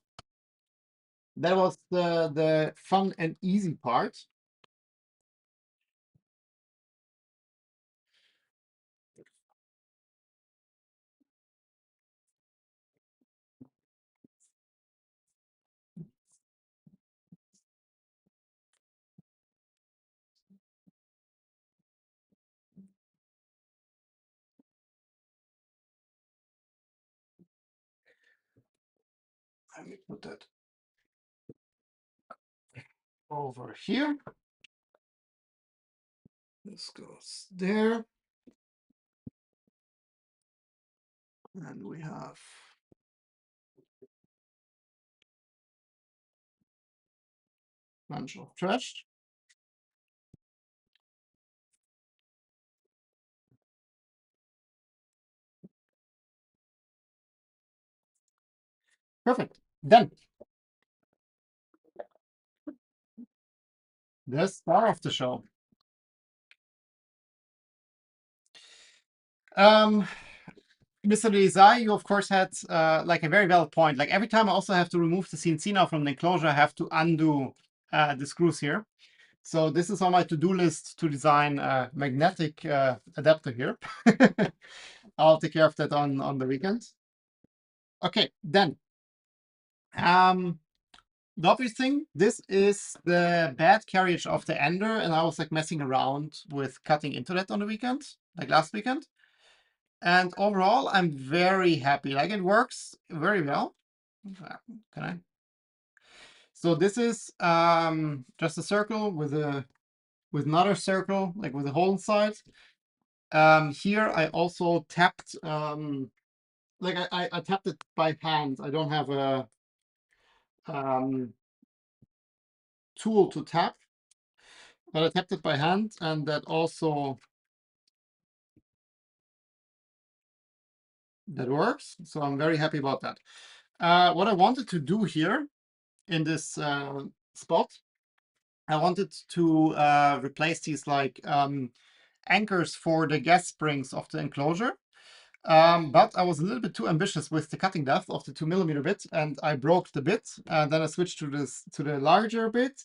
that was the fun and easy part. Let me put that over here. This goes there. And we have a bunch of trash. Perfect. Then the star of the show. Mr. Desai, you of course had like a very valid point. Like every time I also have to remove the CNC now from the enclosure, I have to undo the screws here. So this is on my to-do list to design a magnetic adapter here. I'll take care of that on the weekend. Okay, then the obvious thing, this is the bad carriage of the ender, and I was like messing around with cutting into that on the weekend, like last weekend. And overall, I'm very happy. Like it works very well. Can I? So this is just a circle with another circle, like with a hole inside. Here I also tapped like I tapped it by hand. I don't have a tool to tap, but I tapped it by hand, and that also that works. So I'm very happy about that. What I wanted to do here in this spot, I wanted to replace these like anchors for the gas springs of the enclosure. But I was a little bit too ambitious with the cutting depth of the 2mm bit, and I broke the bit. Then I switched to the larger bit.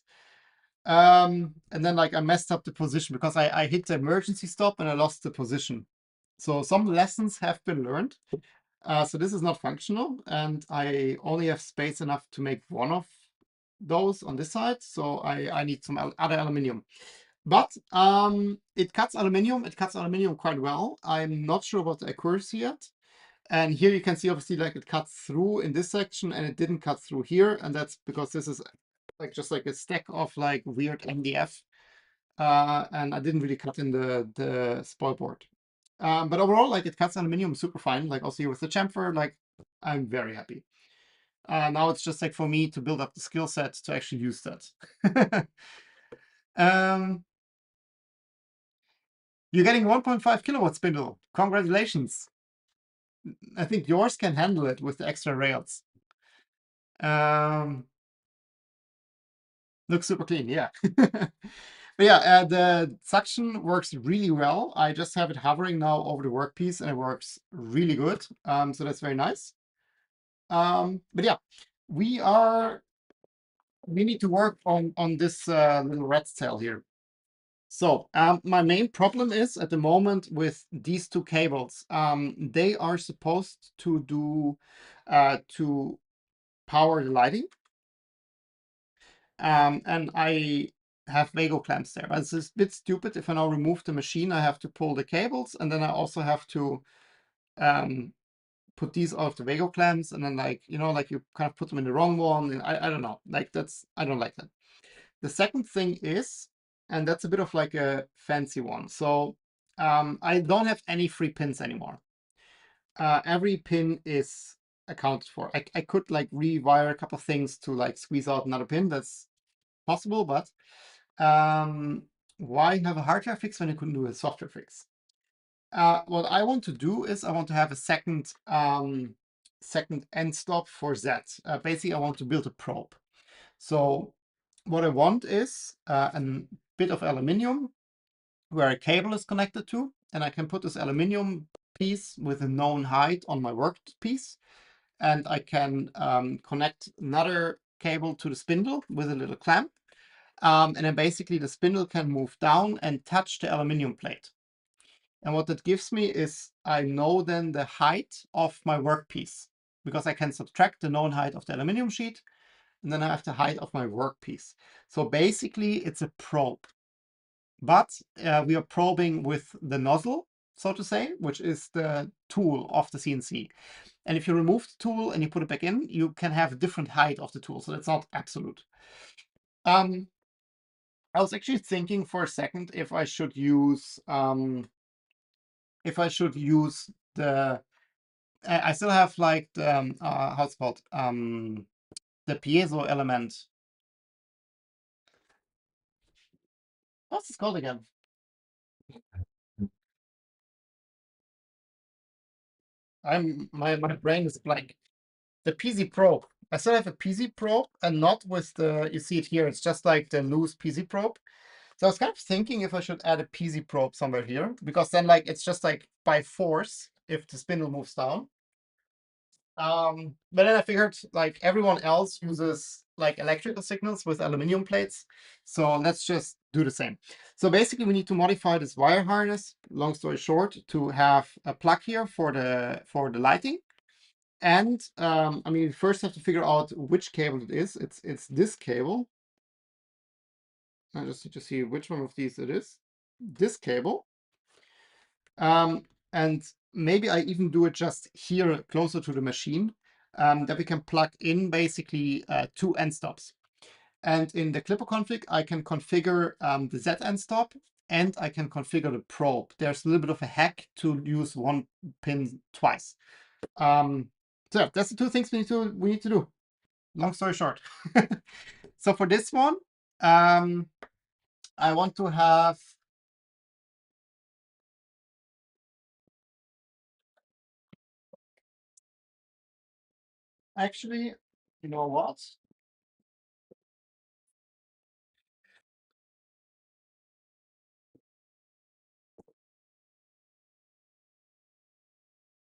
And then like I messed up the position because I hit the emergency stop and I lost the position. So some lessons have been learned. So this is not functional, and I only have space enough to make one of those on this side. So I need some other aluminium. But it cuts aluminium. It cuts aluminium quite well. I'm not sure about the accuracy yet. And here you can see obviously like it cuts through in this section and it didn't cut through here. And that's because this is like just like a stack of like weird MDF. And I didn't really cut in the spoil board. But overall, like it cuts aluminium super fine. Like also here with the chamfer, like I'm very happy. Now it's just like for me to build up the skill set to actually use that. um, you're getting 1.5 kilowatt spindle. Congratulations. I think yours can handle it with the extra rails. Looks super clean, yeah. But yeah, the suction works really well. I just have it hovering now over the workpiece and it works really good. So that's very nice. But yeah, we need to work on this little rat's tail here. So my main problem is at the moment with these two cables. They are supposed to do to power the lighting. And I have Vago clamps there. But it's a bit stupid. If I now remove the machine, I have to pull the cables, and then I also have to put these off the Vago clamps, and then like, you know, like you kind of put them in the wrong one. And I don't know. Like I don't like that. The second thing is and that's a bit of like a fancy one. So I don't have any free pins anymore. Every pin is accounted for. I could like rewire a couple of things to like squeeze out another pin. That's possible, but why have a hardware fix when you couldn't do a software fix? What I want to do is I want to have a second end stop for that. Basically, I want to build a probe. So what I want is a bit of aluminium where a cable is connected to, and I can put this aluminium piece with a known height on my work piece, and I can connect another cable to the spindle with a little clamp, and then basically the spindle can move down and touch the aluminium plate. And what that gives me is I know then the height of my workpiece, because I can subtract the known height of the aluminium sheet, and then I have the height of my workpiece. So basically it's a probe, but we are probing with the nozzle, so to say, which is the tool of the CNC. And if you remove the tool and you put it back in, you can have a different height of the tool. So that's not absolute. I was actually thinking for a second if I should use the I still have like the how's it called? The piezo element. What's this called again? My brain is blank. The PZ probe. I still have a PZ probe and not with the, you see it here, it's just like the loose PZ probe. So I was kind of thinking if I should add a PZ probe somewhere here, because then like it's just like by force if the spindle moves down. But then I figured like everyone else uses like electrical signals with aluminum plates. So let's just do the same. So basically we need to modify this wire harness, long story short, to have a plug here for the lighting. And I mean, we first have to figure out which cable it is. It's this cable. I just need to see which one of these it is. This cable. And maybe I even do it just here closer to the machine, that we can plug in basically two end stops. And in the Clipper config, I can configure the Z end stop and I can configure the probe. There's a little bit of a hack to use one pin twice. So yeah, that's the two things we need to do. Long story short. So for this one, I want to have actually, you know what?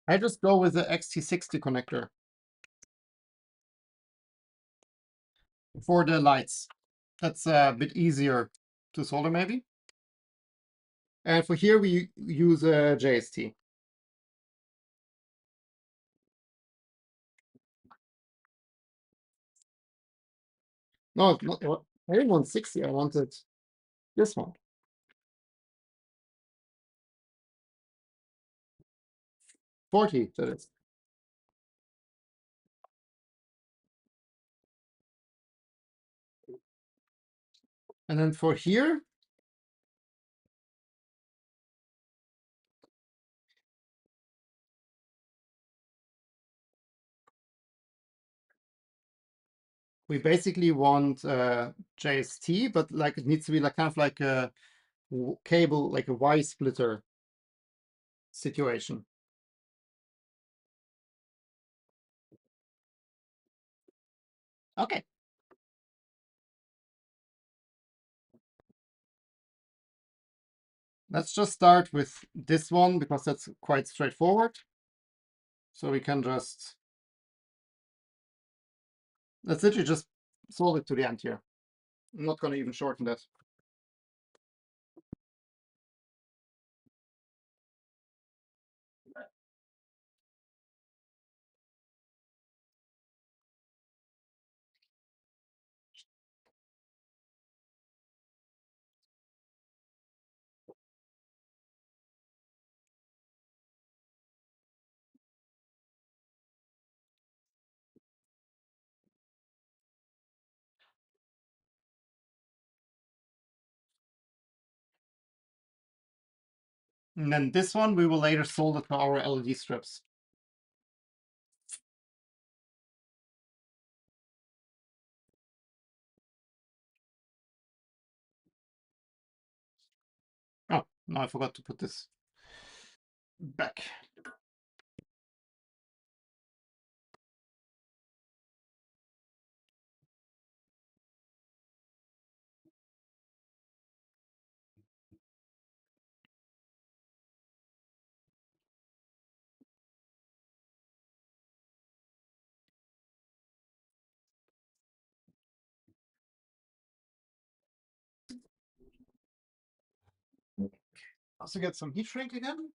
I just go with the XT60 connector for the lights. That's a bit easier to solder maybe. And for here we use a JST. No, it's not, I didn't want 60, I wanted this one. 40, that is. And then for here, we basically want JST, but like it needs to be like kind of like a cable, like a Y splitter situation. Okay. Let's just start with this one because that's quite straightforward. So we can just, let's literally just solve it to the end here. I'm not going to even shorten that. And then this one we will later solder to our LED strips. Oh, no, I forgot to put this back. Also get some heat shrink again.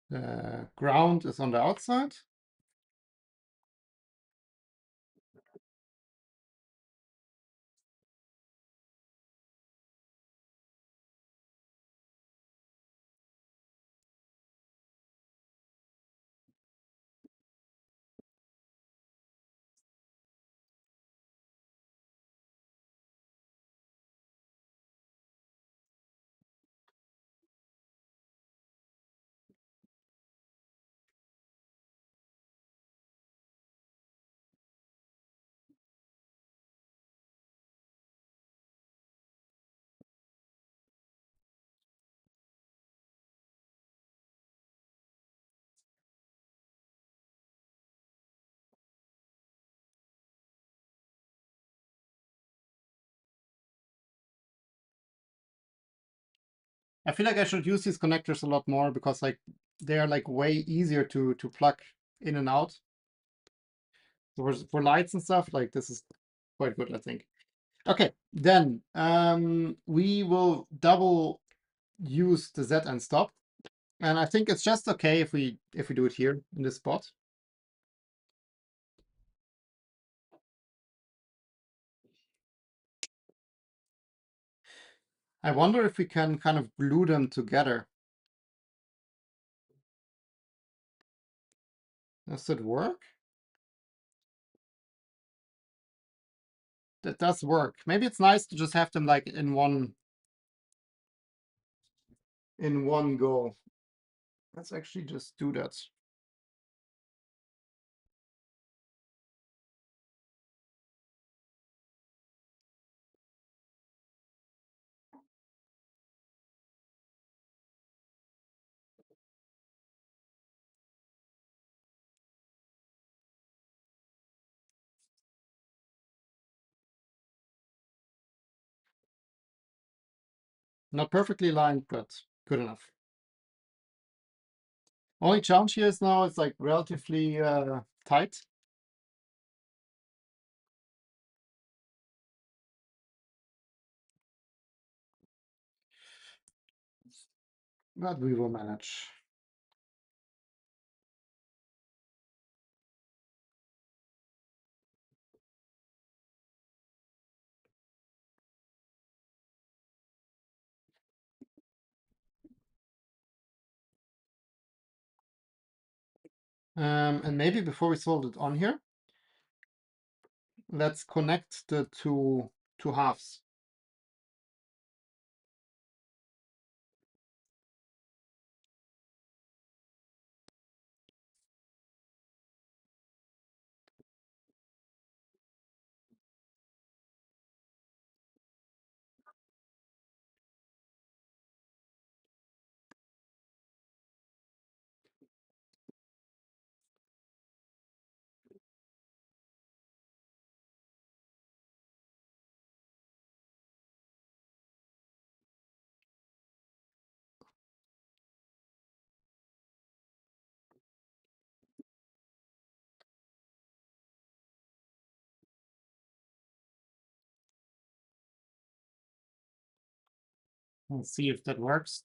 The ground is on the outside. I feel like I should use these connectors a lot more because like they are like way easier to plug in and out. So for lights and stuff, like this is quite good, I think. Okay, then we will double use the Z and stop. And I think it's just okay if we do it here in this spot. I wonder if we can kind of glue them together. Does it work? That does work. Maybe it's nice to just have them like in one go. Let's actually just do that. Not perfectly aligned, but good enough. Only challenge here is now it's like relatively tight. But we will manage. And maybe before we solve it on here, let's connect the two halves. Let's see if that works.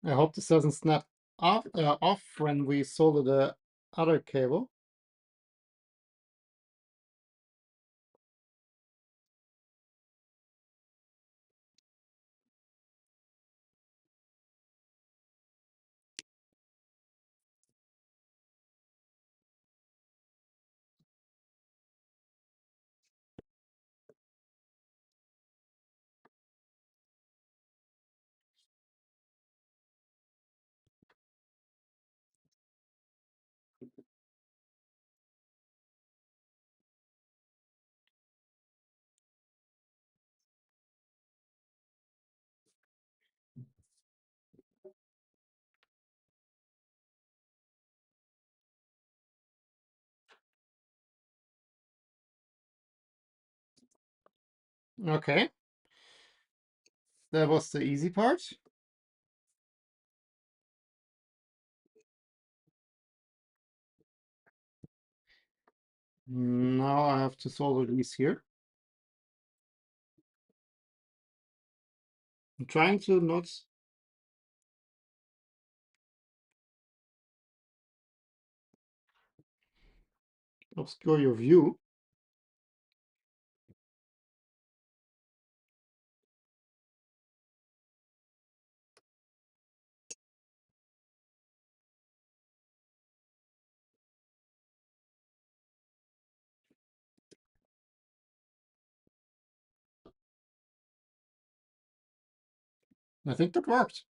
I hope this doesn't snap off when we solder the other cable. Okay, that was the easy part. Now I have to solder these here. I'm trying to not obscure your view. I think that worked.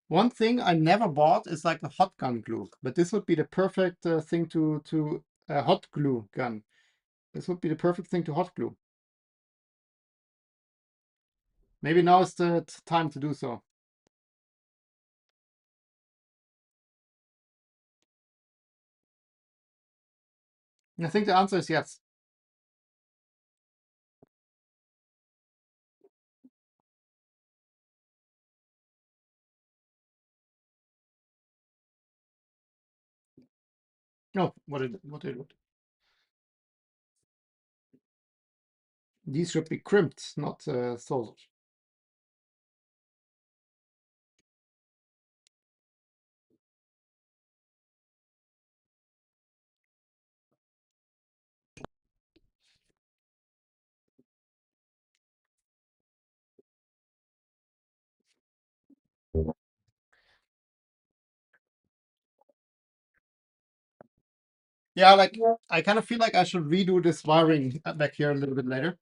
One thing I never bought is like a hot gun glue, but this would be the perfect thing to hot glue gun. This would be the perfect thing to hot glue. Maybe now is the time to do so. I think the answer is yes. No, what did it? These should be crimped, not soldered. Yeah, like I kind of feel like I should redo this wiring back here a little bit later.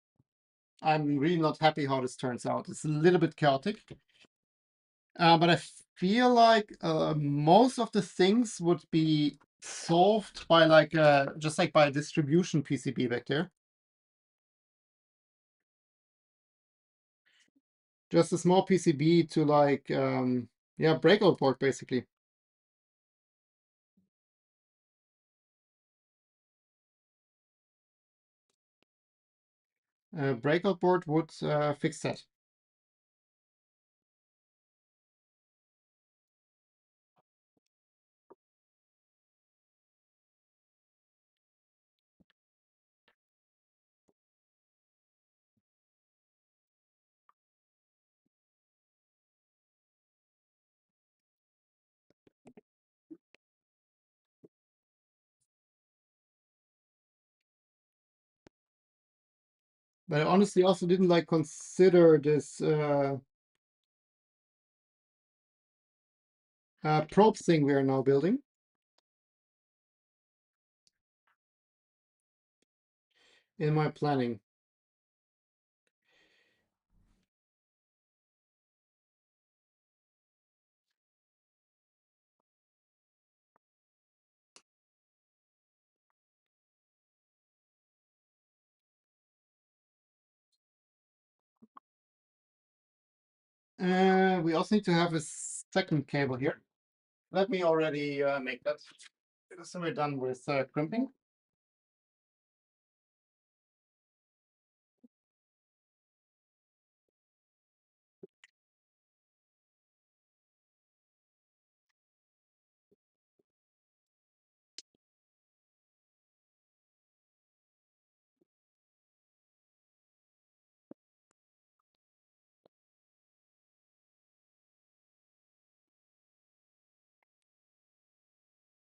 I'm really not happy how this turns out. It's a little bit chaotic. But I feel like most of the things would be solved by like just like by a distribution PCB back there. Just a small PCB to like yeah, breakout board basically. Breakout board would fix that. But I honestly also didn't like consider this probe thing we are now building. in my planning. We also need to have a second cable here. Let me already make that. So we're done with crimping.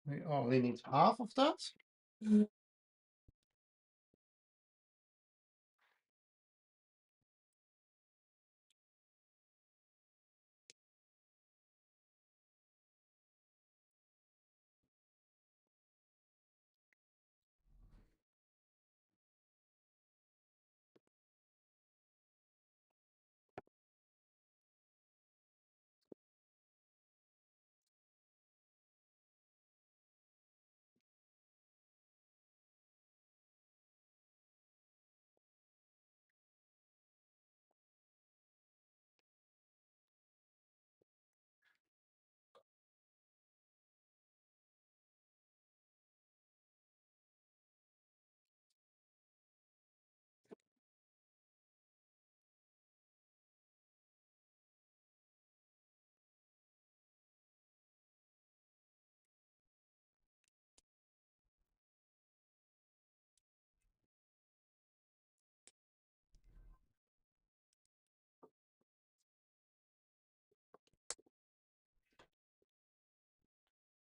We only need half of that.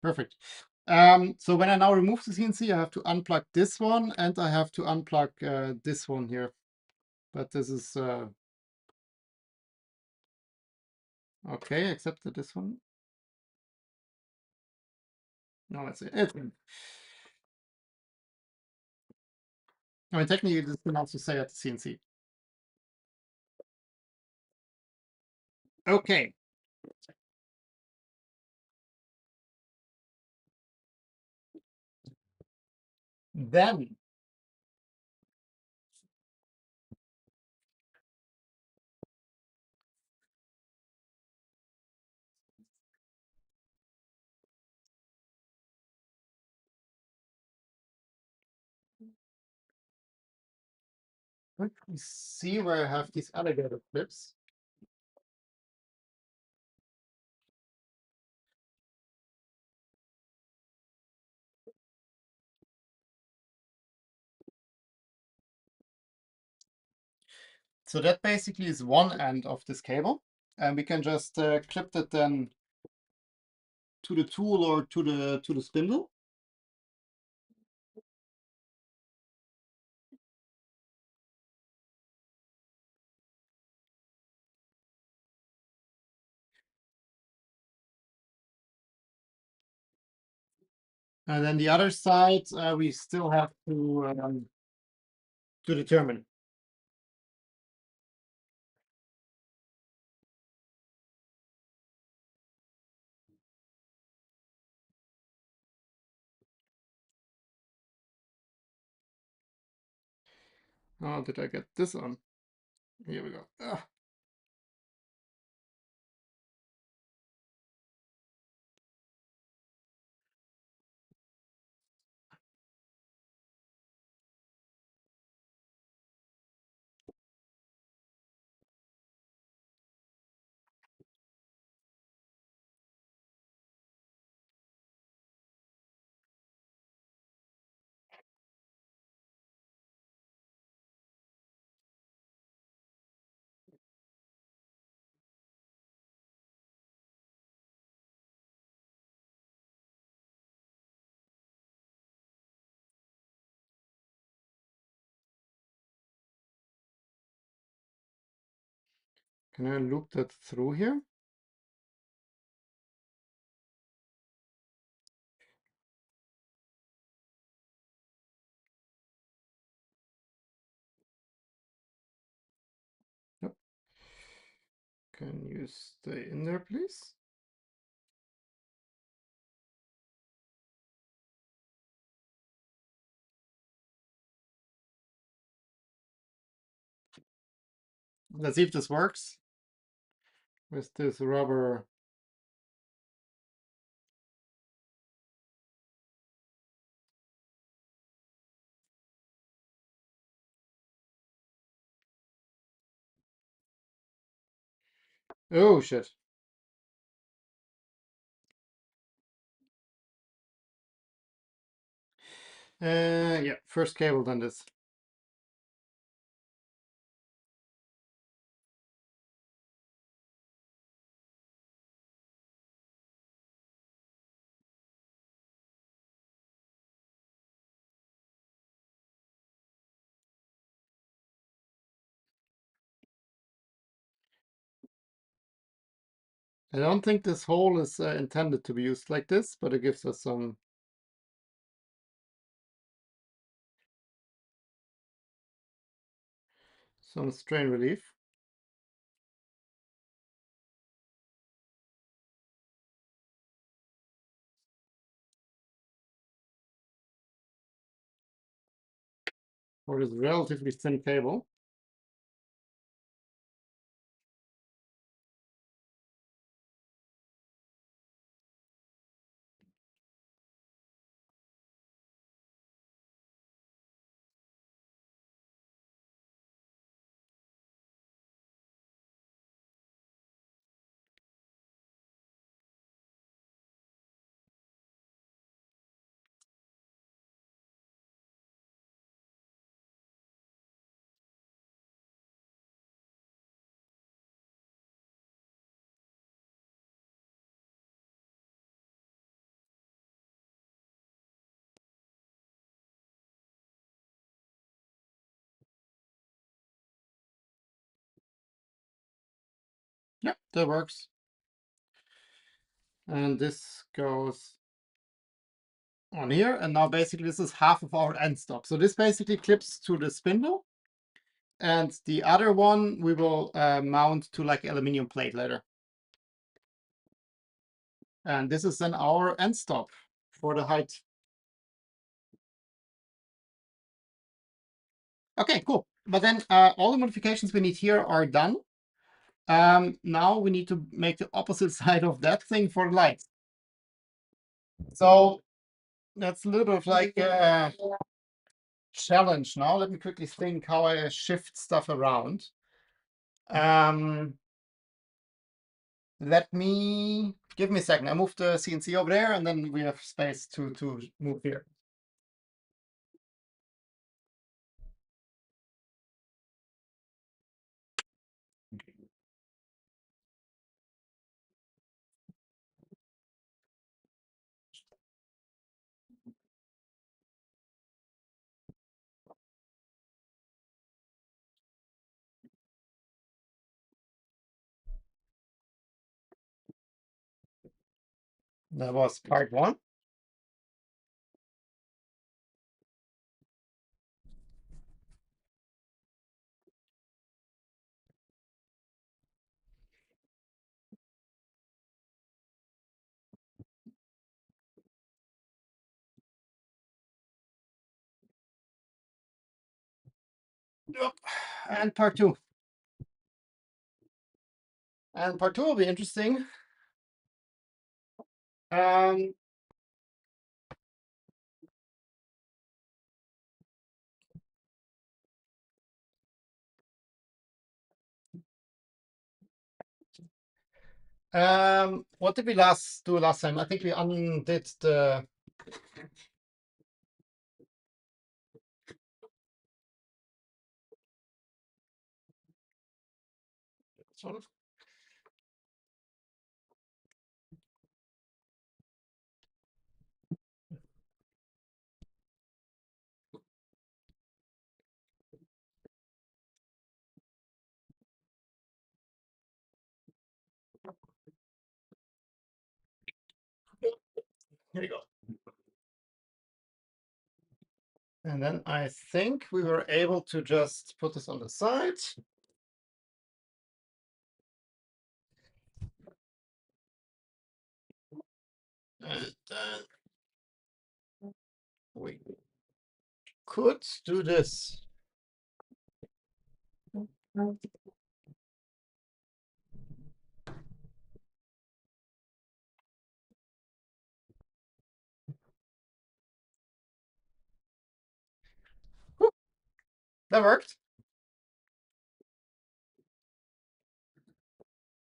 Perfect. So when I now remove the CNC, I have to unplug this one and I have to unplug this one here. But this is okay, except that this one. No, it's it. I mean, technically, this can also say at the CNC. Okay, then let me see where I have these alligator clips. So that basically is one end of this cable, and we can just clip it then to the tool or to the spindle. And then the other side, we still have to determine. How did I get this on? Here we go. Ah. Can I loop that through here? Can you stay in there, please? Let's see if this works with this rubber. Oh, shit. Yeah, first cable, then this. I don't think this hole is intended to be used like this, but it gives us some strain relief. For this relatively thin cable. Yeah, that works. And this goes on here. And now basically this is half of our end stop. So this basically clips to the spindle. And the other one we will mount to like aluminum plate later. And this is then our end stop for the height. Okay, cool. But then all the modifications we need here are done. Now we need to make the opposite side of that thing for lights. So that's a little bit of like a challenge now. Let me quickly think how I shift stuff around. Let me give me a second. I move the CNC over there, and then we have space to move here. That was part one. Yep. And part two. And part two will be interesting. Um, what did we do last time? I think we undid the. Here you go. And then I think we were able to just put this on the side. And then we could do this. Whew, that worked.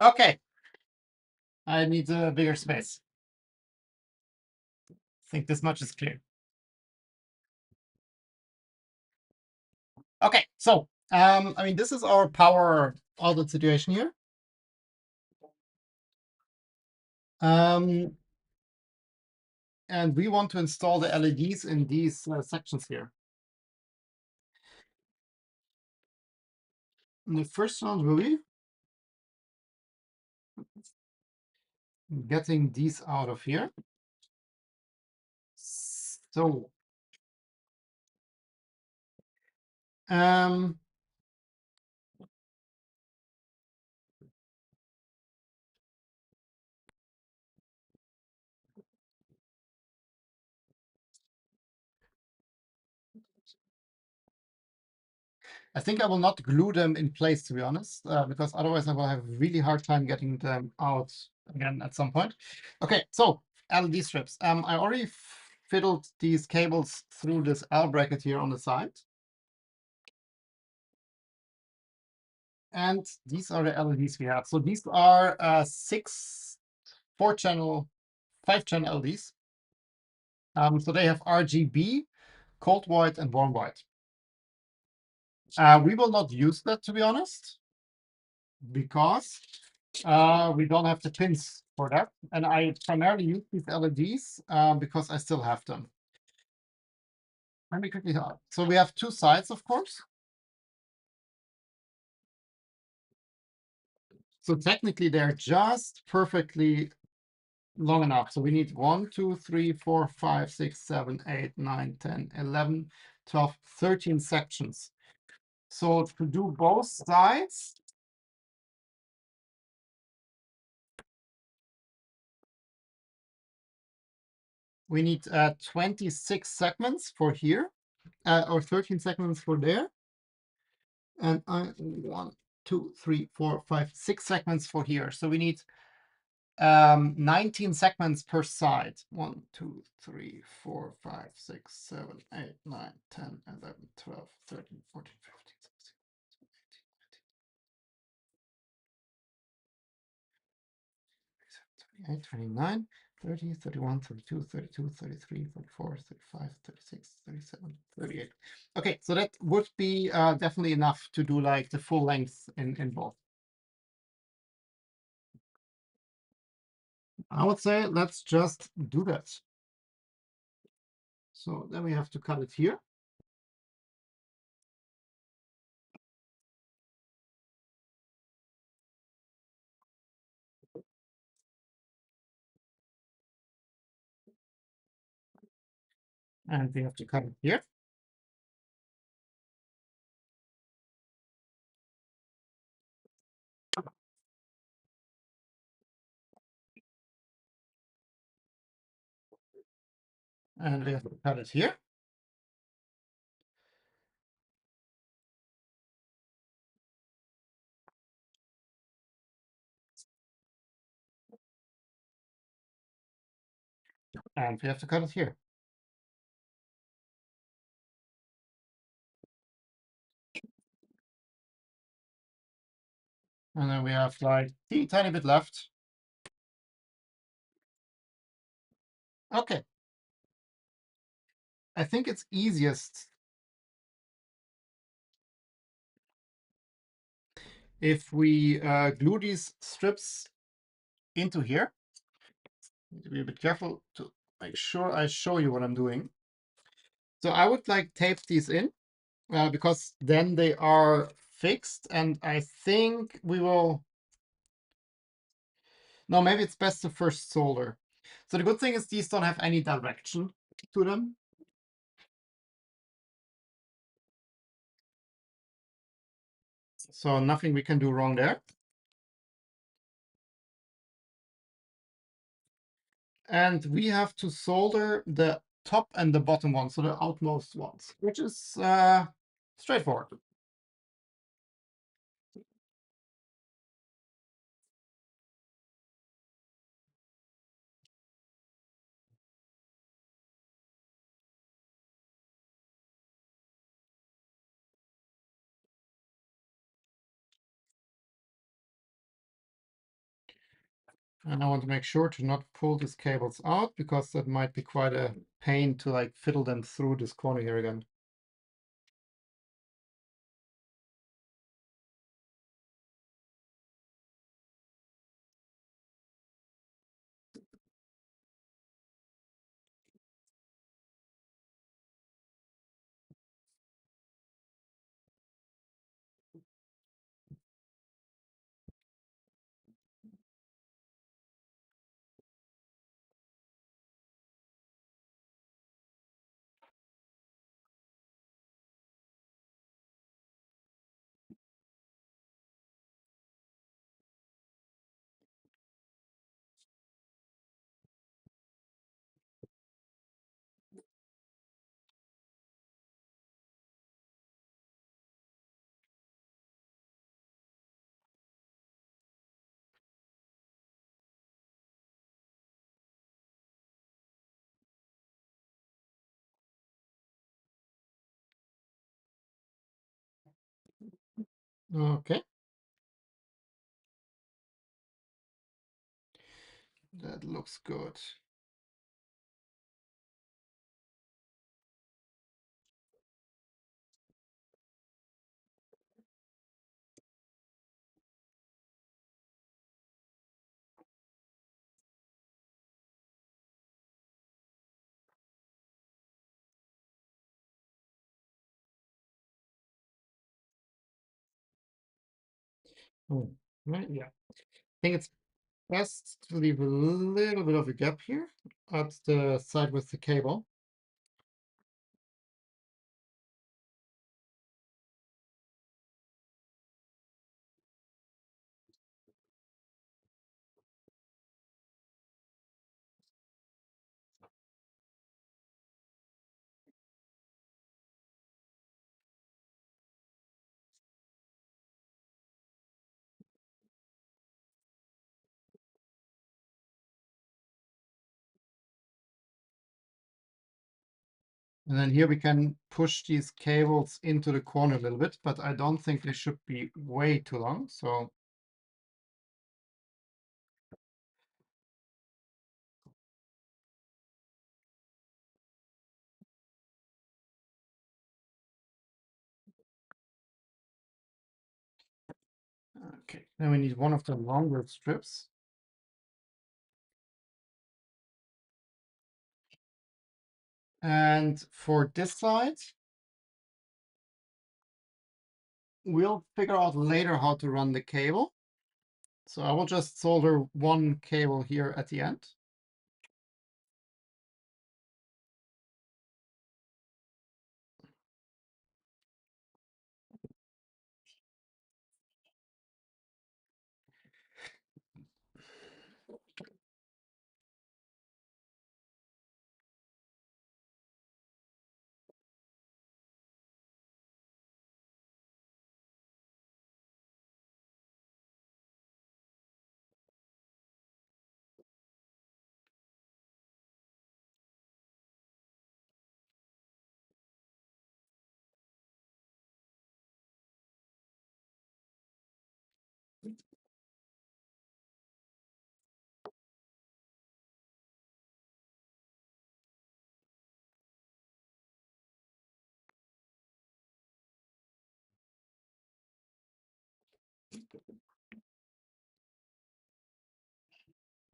Okay. I need a bigger space. I think this much is clear. Okay, so I mean, this is our power outlet situation here. And we want to install the LEDs in these sections here. And the first one will be getting these out of here. So um, I think I will not glue them in place, to be honest, because otherwise I will have a really hard time getting them out again at some point. Okay, so LED strips. I already fiddled these cables through this L bracket here on the side. And these are the LEDs we have. So these are 5-channel LEDs. So they have RGB, cold white, and warm white. We will not use that, to be honest, because we don't have the pins for that. And I primarily use these LEDs because I still have them. Let me quickly. So we have two sides, of course. So technically, they're just perfectly long enough. So we need 1, 2, 3, 4, 5, 6, 7, 8, 9, 10, 11, 12, 13 sections. So to do both sides, we need 26 segments for here, or 13 segments for there. And 1, 2, 3, 4, 5, 6 segments for here. So we need 19 segments per side. 1, 2, 3, 4, 5, 6, 7, 8, 9, 10, 11, 12, 13, 14, 15, 16, 17, 18, 29, 30, 31, 32, 33, 34, 35, 36, 37, 38. Okay, so that would be definitely enough to do like the full length in both. I would say let's just do that. So then we have to cut it here. And we have to cut it here. And we have to cut it here. And we have to cut it here. And then we have like a tiny bit left. Okay. I think it's easiest if we glue these strips into here. Need to be a bit careful to make sure I show you what I'm doing. So I would like tape these in because then they are fixed. And I think we will. No, maybe it's best to first solder. So the good thing is these don't have any direction to them. So nothing we can do wrong there. And we have to solder the top and the bottom one, so the outmost ones, which is straightforward. And I want to make sure to not pull these cables out, because that might be quite a pain to like fiddle them through this corner here again. Okay, that looks good. Right, yeah. I think it's best to leave a little bit of a gap here at the side with the cable. And then here we can push these cables into the corner a little bit, but I don't think they should be way too long. So okay, then we need one of the longer strips. And for this side, we'll figure out later how to run the cable. So I will just solder one cable here at the end.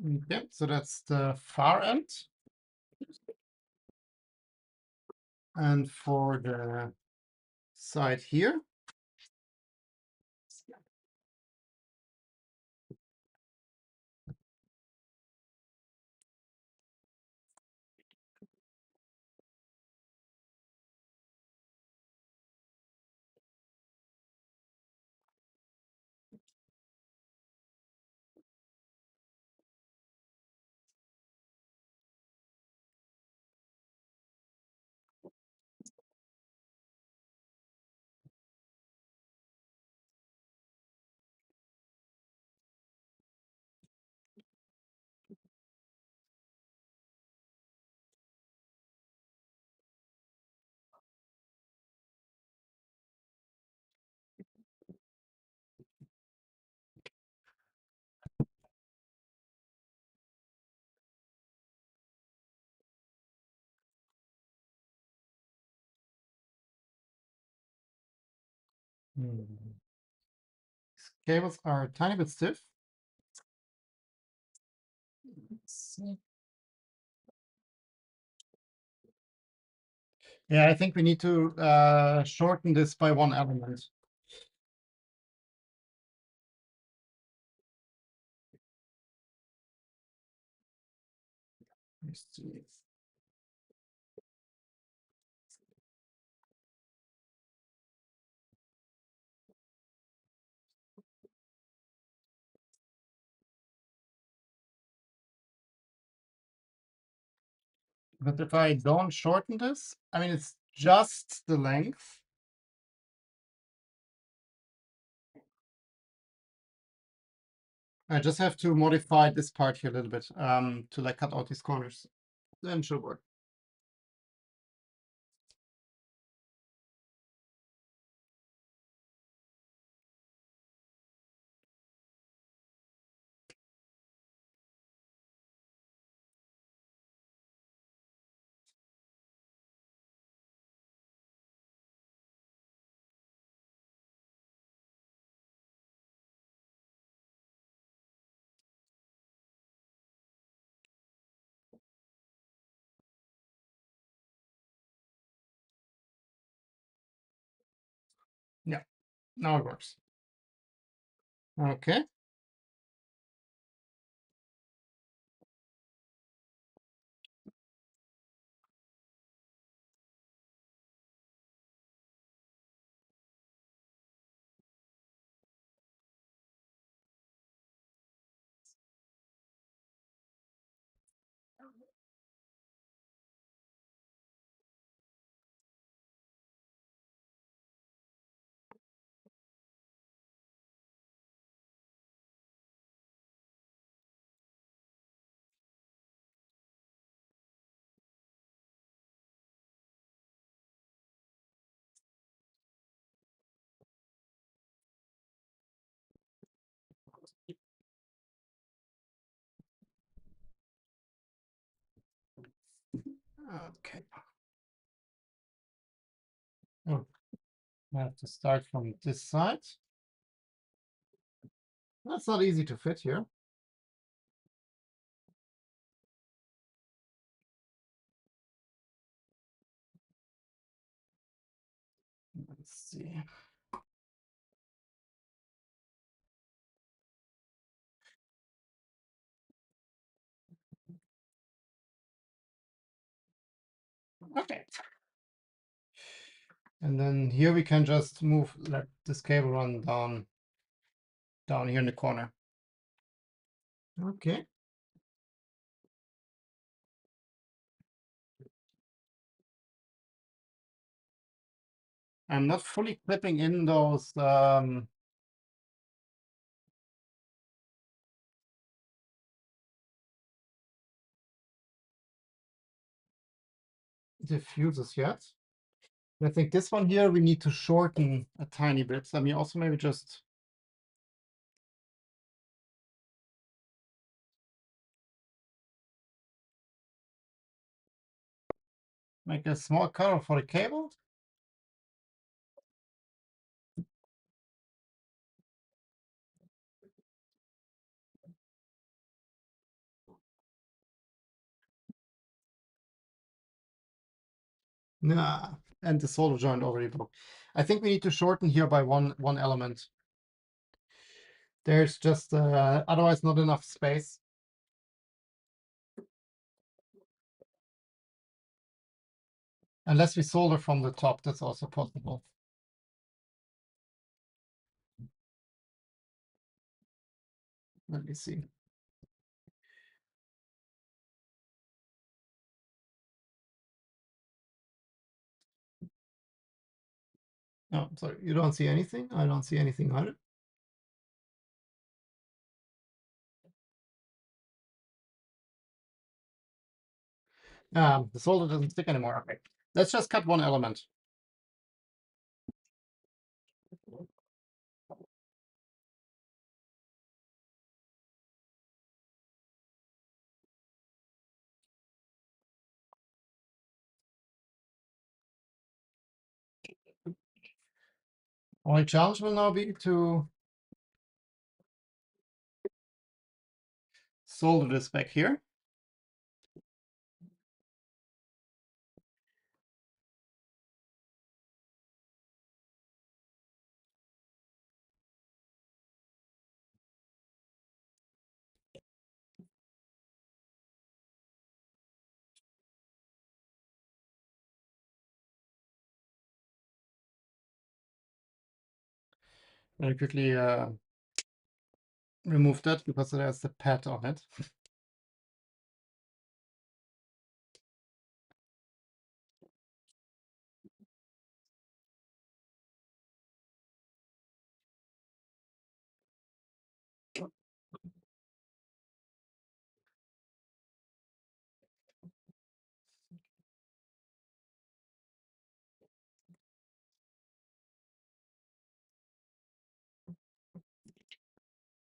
Okay, so that's the far end. And for the side here, These cables are a tiny bit stiff. Let's see. Yeah, I think we need to shorten this by one element. Let's see. But if I don't shorten this, I mean, it's just the length. I just have to modify this part here a little bit to like cut out these corners. Then should work. Yeah, now it works. Okay. Okay. Oh, I have to start from this side. That's not easy to fit here. Let's see. Okay. And then here we can just move, let this cable run down here in the corner. Okay. I'm not fully clipping in those diffusers yet. I think this one here we need to shorten a tiny bit. I mean, also maybe just make a small cutter for the cable. Nah, and the solder joint already broke. I think we need to shorten here by one element. There's just otherwise not enough space. Unless we solder from the top, that's also possible. Let me see. Oh, sorry, you don't see anything? I don't see anything either. The solder doesn't stick anymore. Okay, let's just cut one element. Only challenge will now be to solder this back here. Very quickly remove that because there's the pad on it.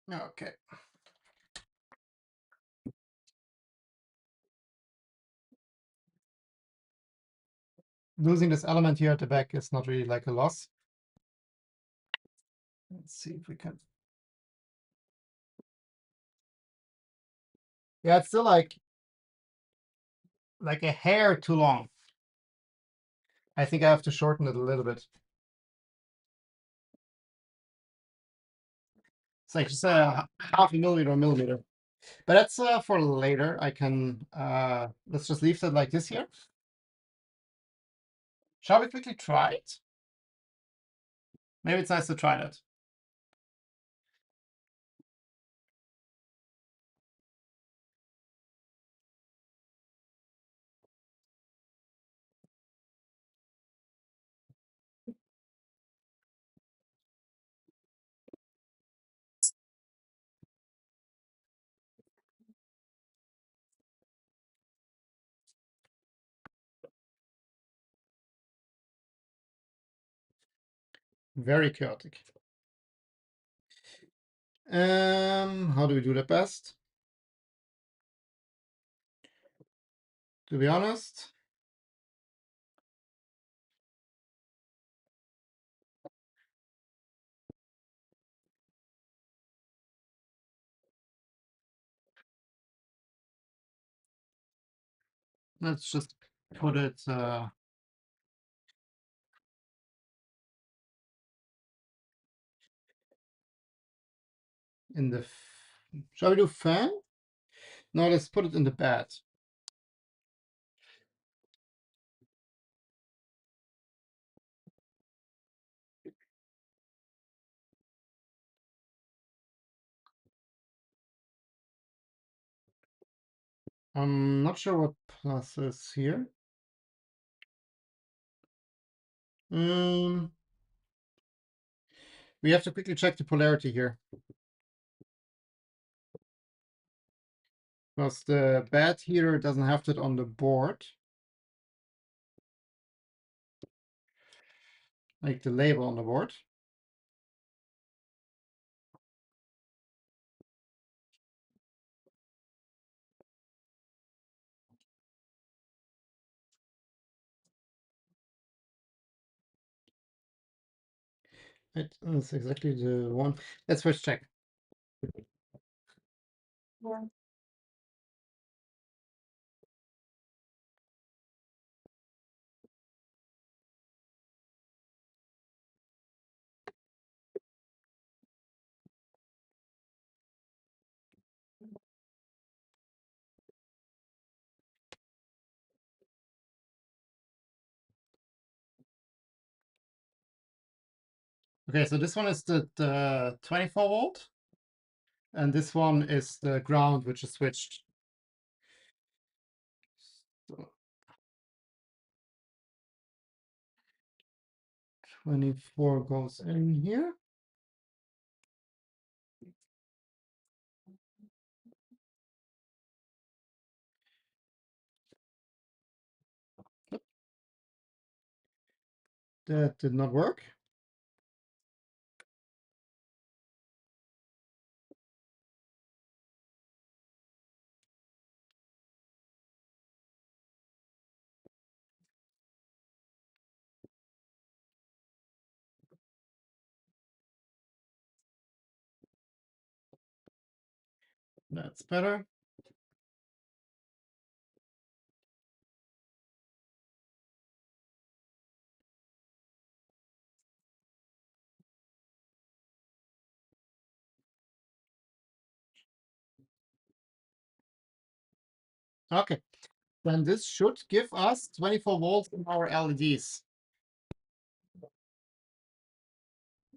Okay. Losing this element here at the back is not really like a loss. Let's see if we can. Yeah, it's still like a hair too long. I think I have to shorten it a little bit. It's like just a half a millimeter or millimeter. But that's for later. I can, let's just leave that like this here. Shall we quickly try it? Maybe it's nice to try that. Very chaotic. How do we do that best? To be honest, let's just put it in the. Shall we do fan? No, let's put it in the bed. I'm not sure what plus is here. We have to quickly check the polarity here. Because the bed heater doesn't have that on the board. Like the label on the board. It's exactly the one. Let's first check. Okay, so this one is the 24 volt. And this one is the ground, which is switched. So 24 goes in here. That did not work. That's better. Okay, then this should give us 24 volts in our LEDs.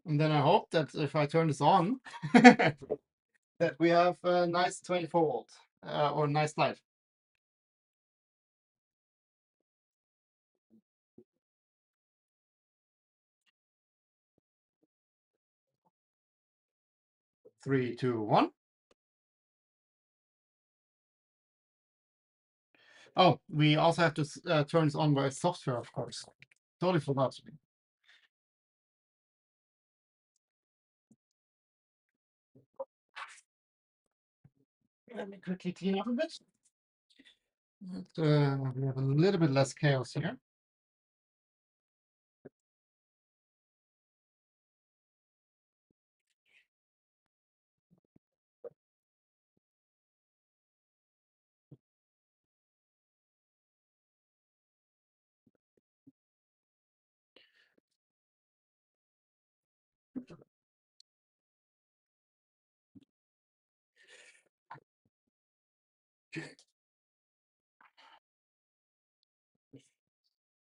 And then I hope that if I turn this on, that we have a nice 24 volt or nice light. Three, two, one. Oh, we also have to turn this on by software, of course. Totally forgot. Let me quickly clean up a bit. We have a little bit less chaos here.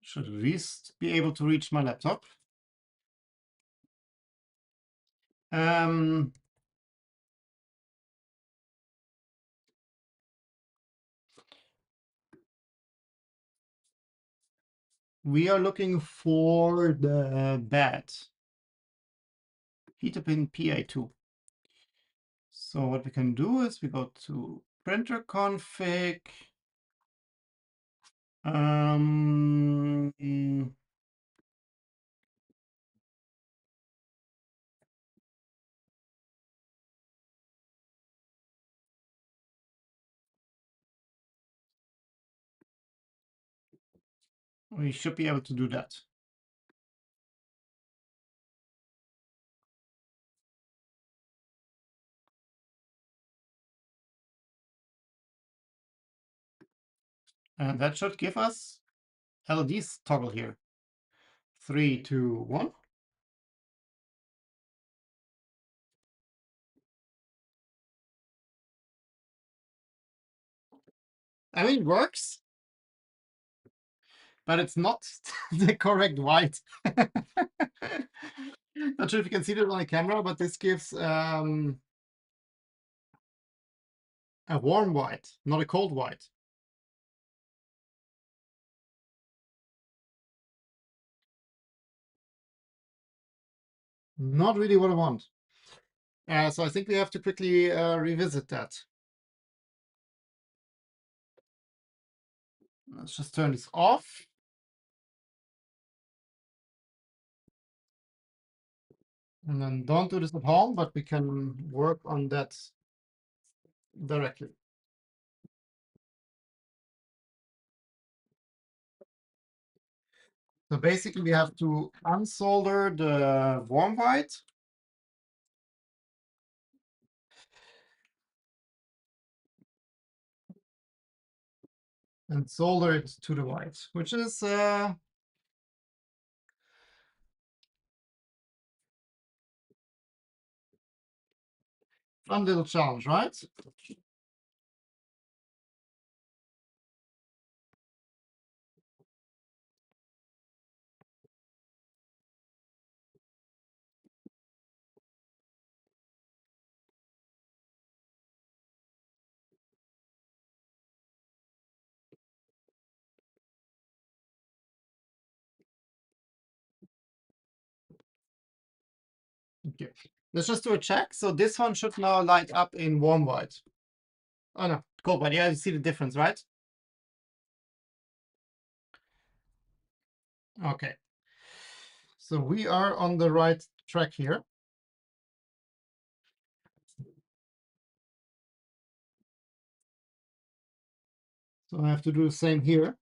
Should at least be able to reach my laptop. We are looking for the bed. Heater pin PA2. So what we can do is we go to printer config. We should be able to do that. And that should give us LEDs toggle here. 3, 2, 1. I mean, it works, but it's not the correct white. Not sure if you can see that on the camera, but this gives a warm white, not a cold white. Not really what I want. So I think we have to quickly revisit that. Let's just turn this off. And then don't do this at home, but we can work on that directly. So basically we have to unsolder the warm white. And solder it to the white, which is a fun little challenge, right? Okay. Let's just do a check. So this one should now light up in warm white. Oh no, cold white. Yeah, you see the difference, right? Okay. So we are on the right track here. So I have to do the same here.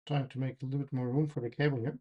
Trying to make a little bit more room for the cable here.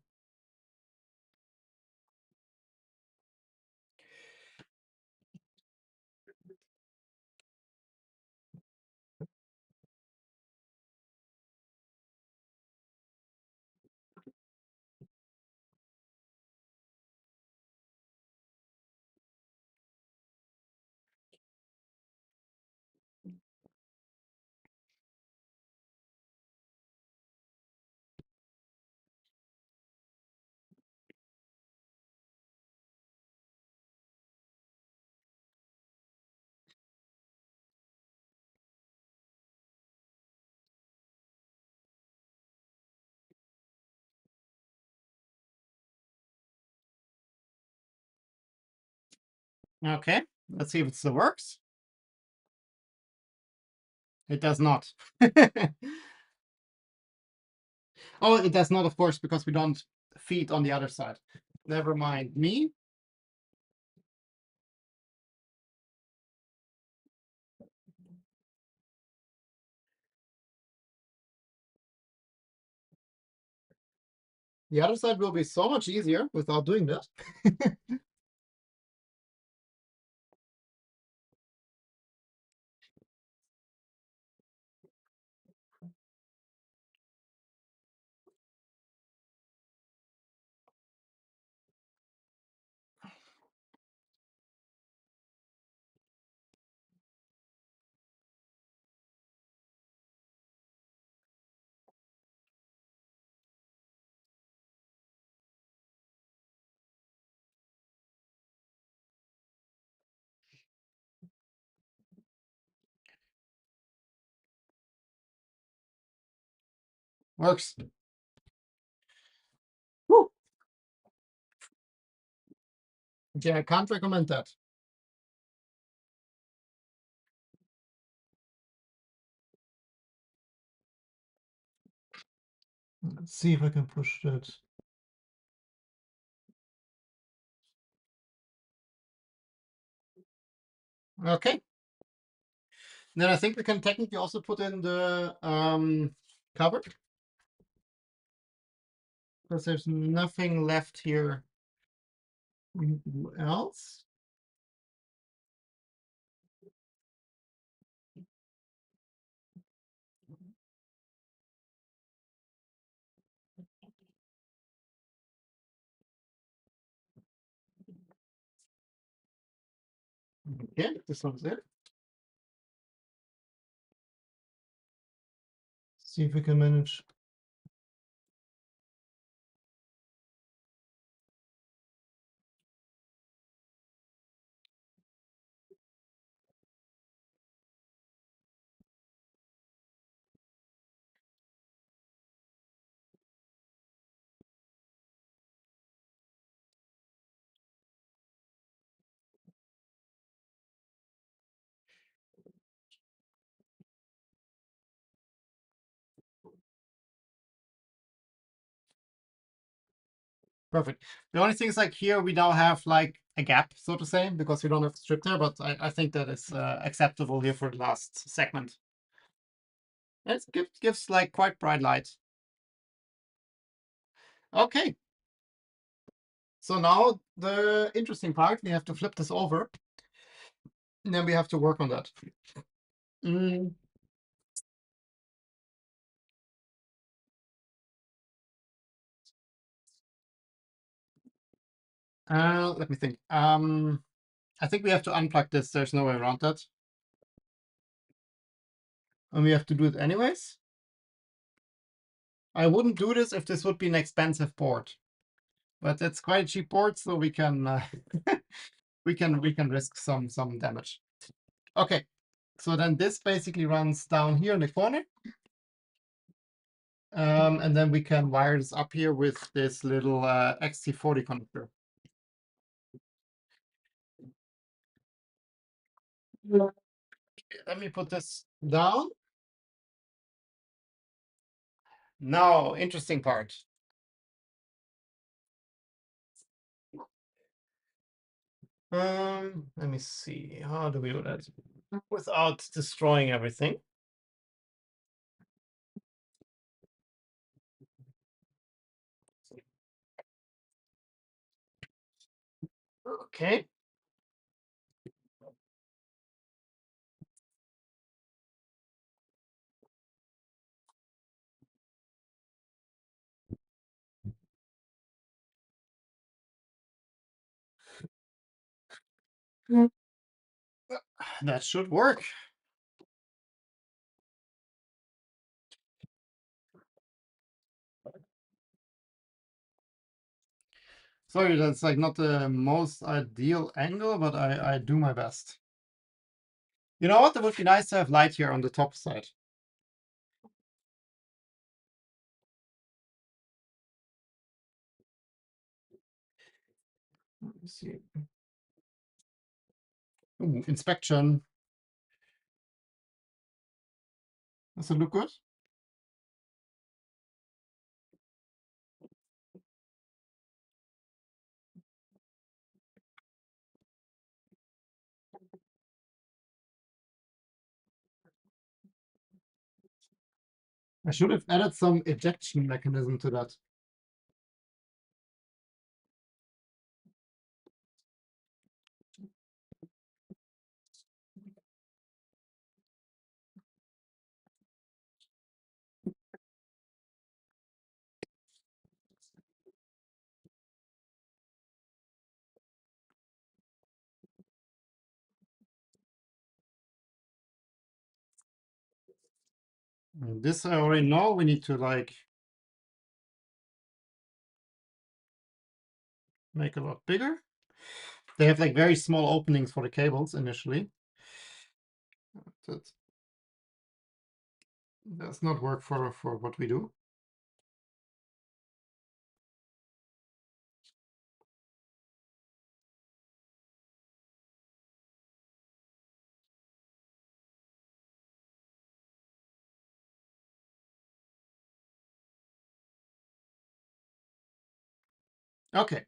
Okay, let's see if it still works. It does not. Oh, it does not, of course, because we don't feed on the other side. Never mind me. The other side will be so much easier without doing this. Works. Woo. Yeah, I can't recommend that. Let's see if I can push that. Okay. Then I think we can technically also put in the cover, because there's nothing left here else. Okay, this one's it. See if we can manage. Perfect. The only thing is, like, here we now have like a gap, so to say, because we don't have strip there, but I think that is acceptable here for the last segment. It gives like quite bright light. Okay. So now the interesting part, we have to flip this over, and then we have to work on that. Mm, let me think. I think we have to unplug this. There's no way around that. And we have to do it anyways. I wouldn't do this if this would be an expensive board, but it's quite a cheap board, so we can we can risk some damage. Okay, so then this basically runs down here in the corner. And then we can wire this up here with this little XT40 connector. Let me put this down. Now, interesting part. Let me see. How do we do that without destroying everything? Okay. That should work. Sorry, that's like not the most ideal angle, but I do my best. You know what? It would be nice to have light here on the top side. Let me see. Ooh, inspection. Does it look good? I should have added some ejection mechanism to that. And this I already know. We need to like make a lot bigger. They have like very small openings for the cables initially. That does not work for what we do. Okay.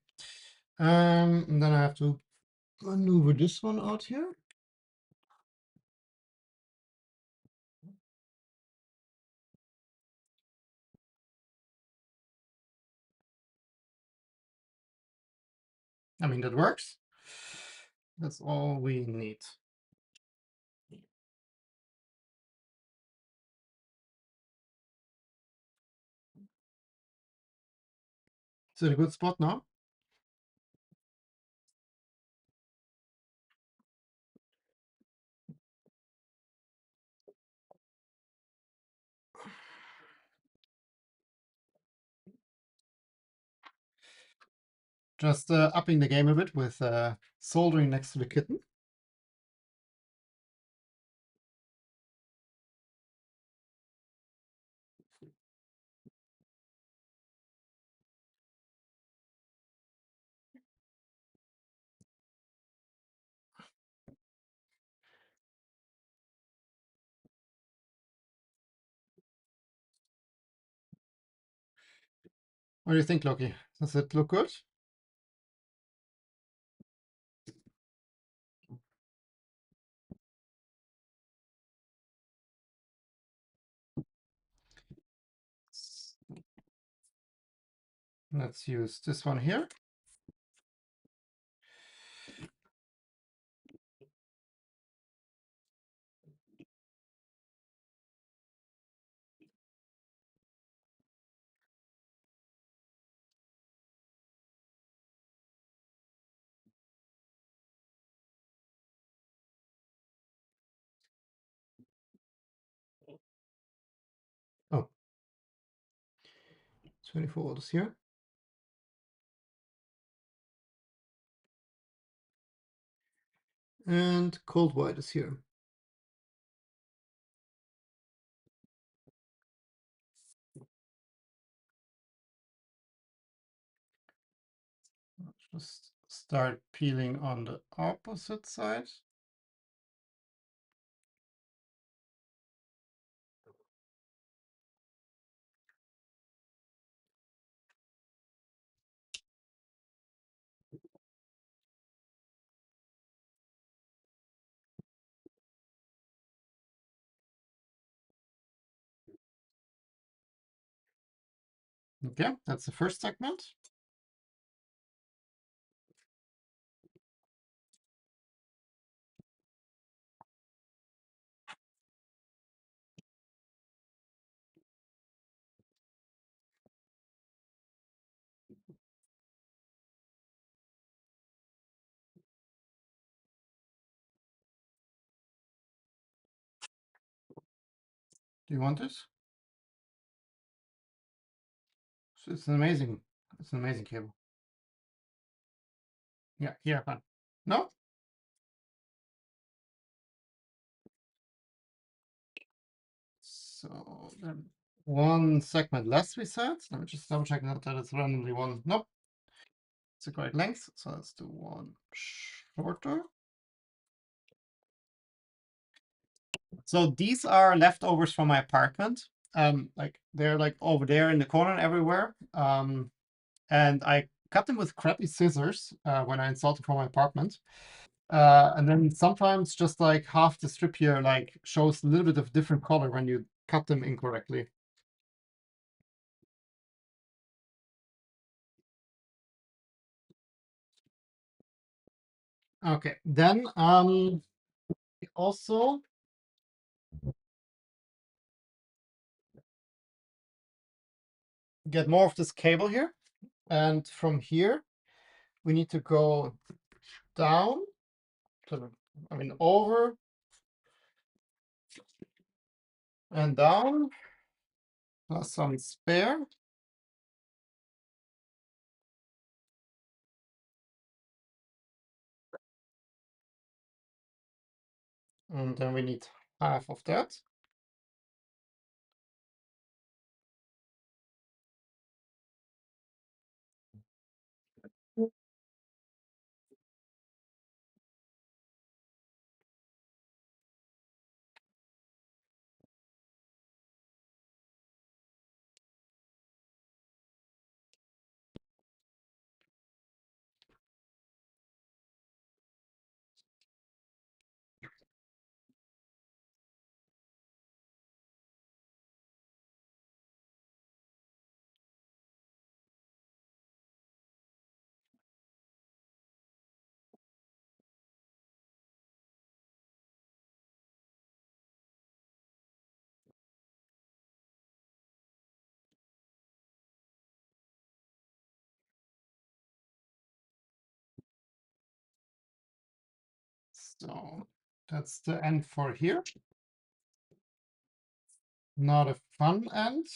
And then I have to maneuver this one out here. I mean, that works. That's all we need. Is it a good spot now? Just upping the game a bit with soldering next to the kitten. What do you think, Loki? Does it look good? Let's use this one here. Oh, 24 volts here. And cold white is here. Just start peeling on the opposite side. Okay, that's the first segment. Do you want this? It's an amazing. It's an amazing cable. Yeah, here, fine. No? So then one segment less we said. Let me just double check that it's randomly one. Nope, it's the correct length. So let's do one shorter. So these are leftovers from my apartment. Like they're like over there in the corner everywhere. And I cut them with crappy scissors when I installed it for my apartment. And then sometimes just like half the strip here like shows a little bit of different color when you cut them incorrectly. Okay, then also get more of this cable here. And from here, we need to go down to the, I mean, over and down, plus some spare. And then we need half of that. So that's the end for here. Not a fun end.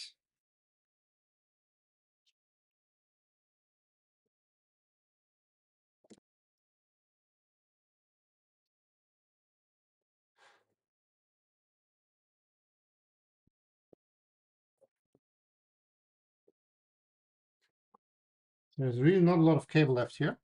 There's really not a lot of cable left here.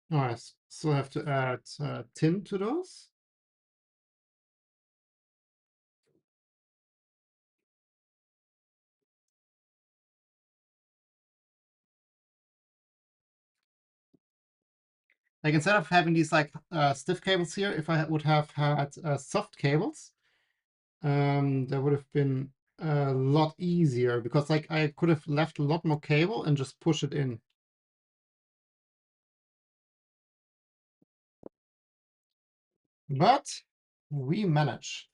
Oh, I still have to add tin to those. Like instead of having these like stiff cables here, if I would have had soft cables, that would have been a lot easier because like I could have left a lot more cable and just push it in. But we manage.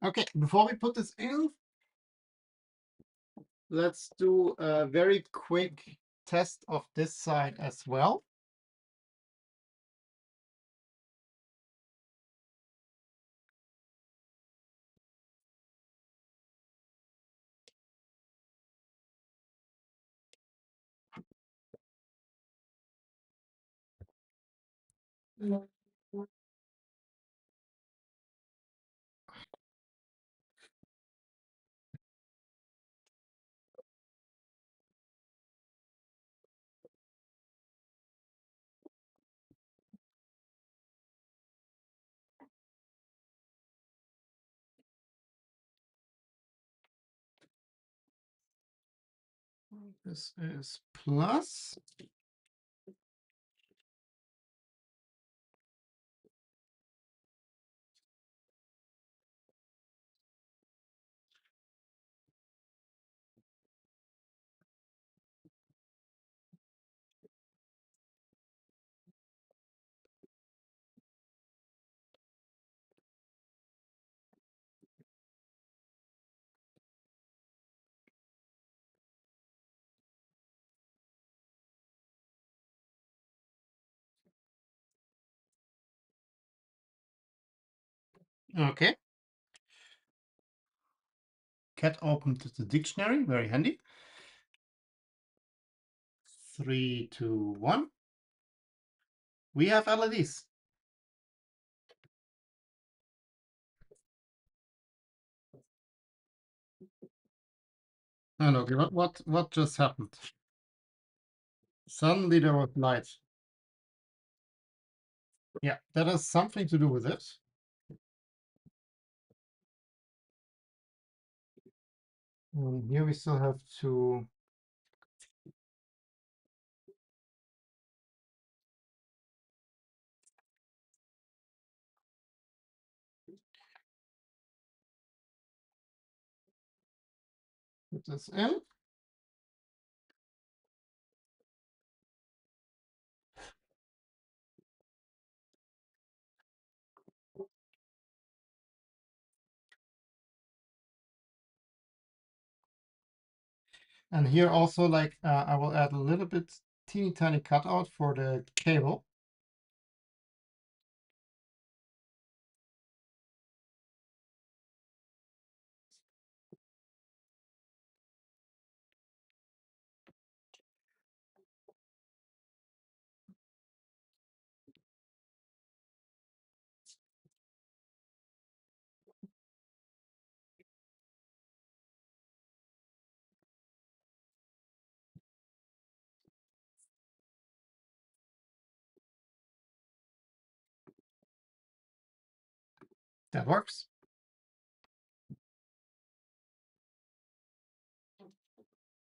Okay, before we put this in, let's do a very quick test of this side as well. This is plus. Okay. Cat opened the dictionary, very handy. 3, 2, 1. We have LEDs. Oh, okay. What just happened? Suddenly there was light. Yeah, that has something to do with it. And here we still have to. Put this in. And here also, like, I will add a little bit teeny tiny cutout for the cable. That works.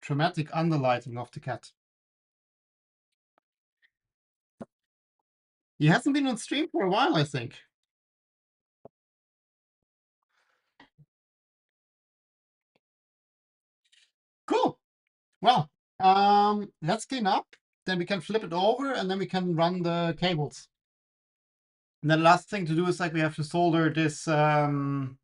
Dramatic underlighting of the cat. He hasn't been on stream for a while, I think. Cool. Well, let's clean up. Then we can flip it over and then we can run the cables. And then the last thing to do is like we have to solder this XT40.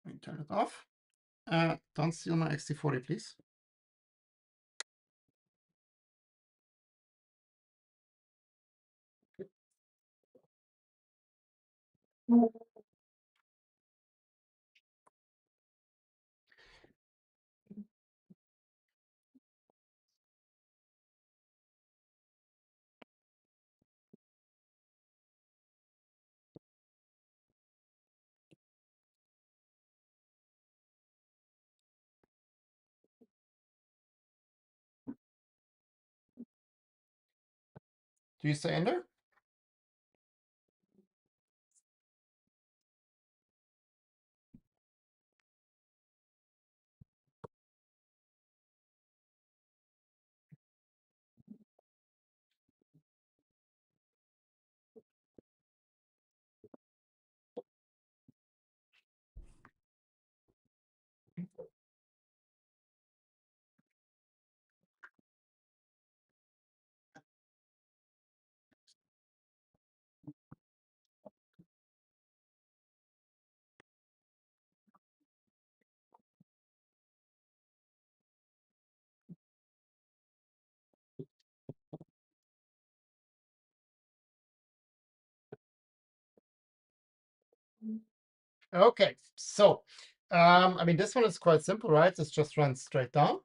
Let me turn it off. Don't steal my XT40, please. Do you stay in there? Okay, so I mean, this one is quite simple, right? This just runs straight down.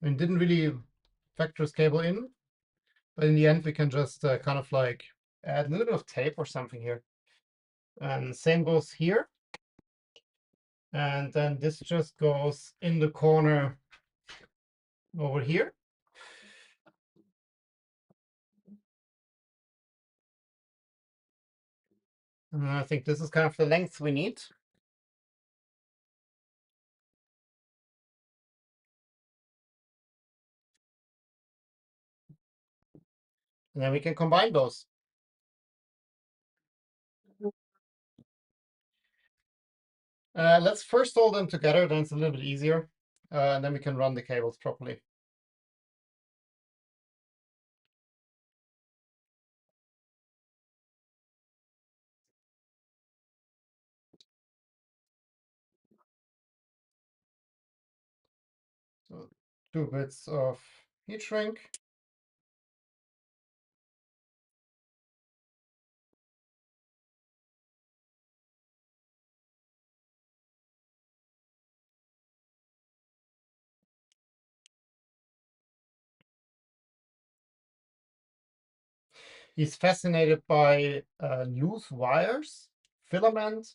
I mean, didn't really factor this cable in, but in the end, we can just kind of like add a little bit of tape or something here. And same goes here. And then this just goes in the corner over here. And I think this is kind of the length we need. And then we can combine those. Let's first solder them together, then it's a little bit easier. And then we can run the cables properly. So 2 bits of heat shrink. He's fascinated by loose wires, filament,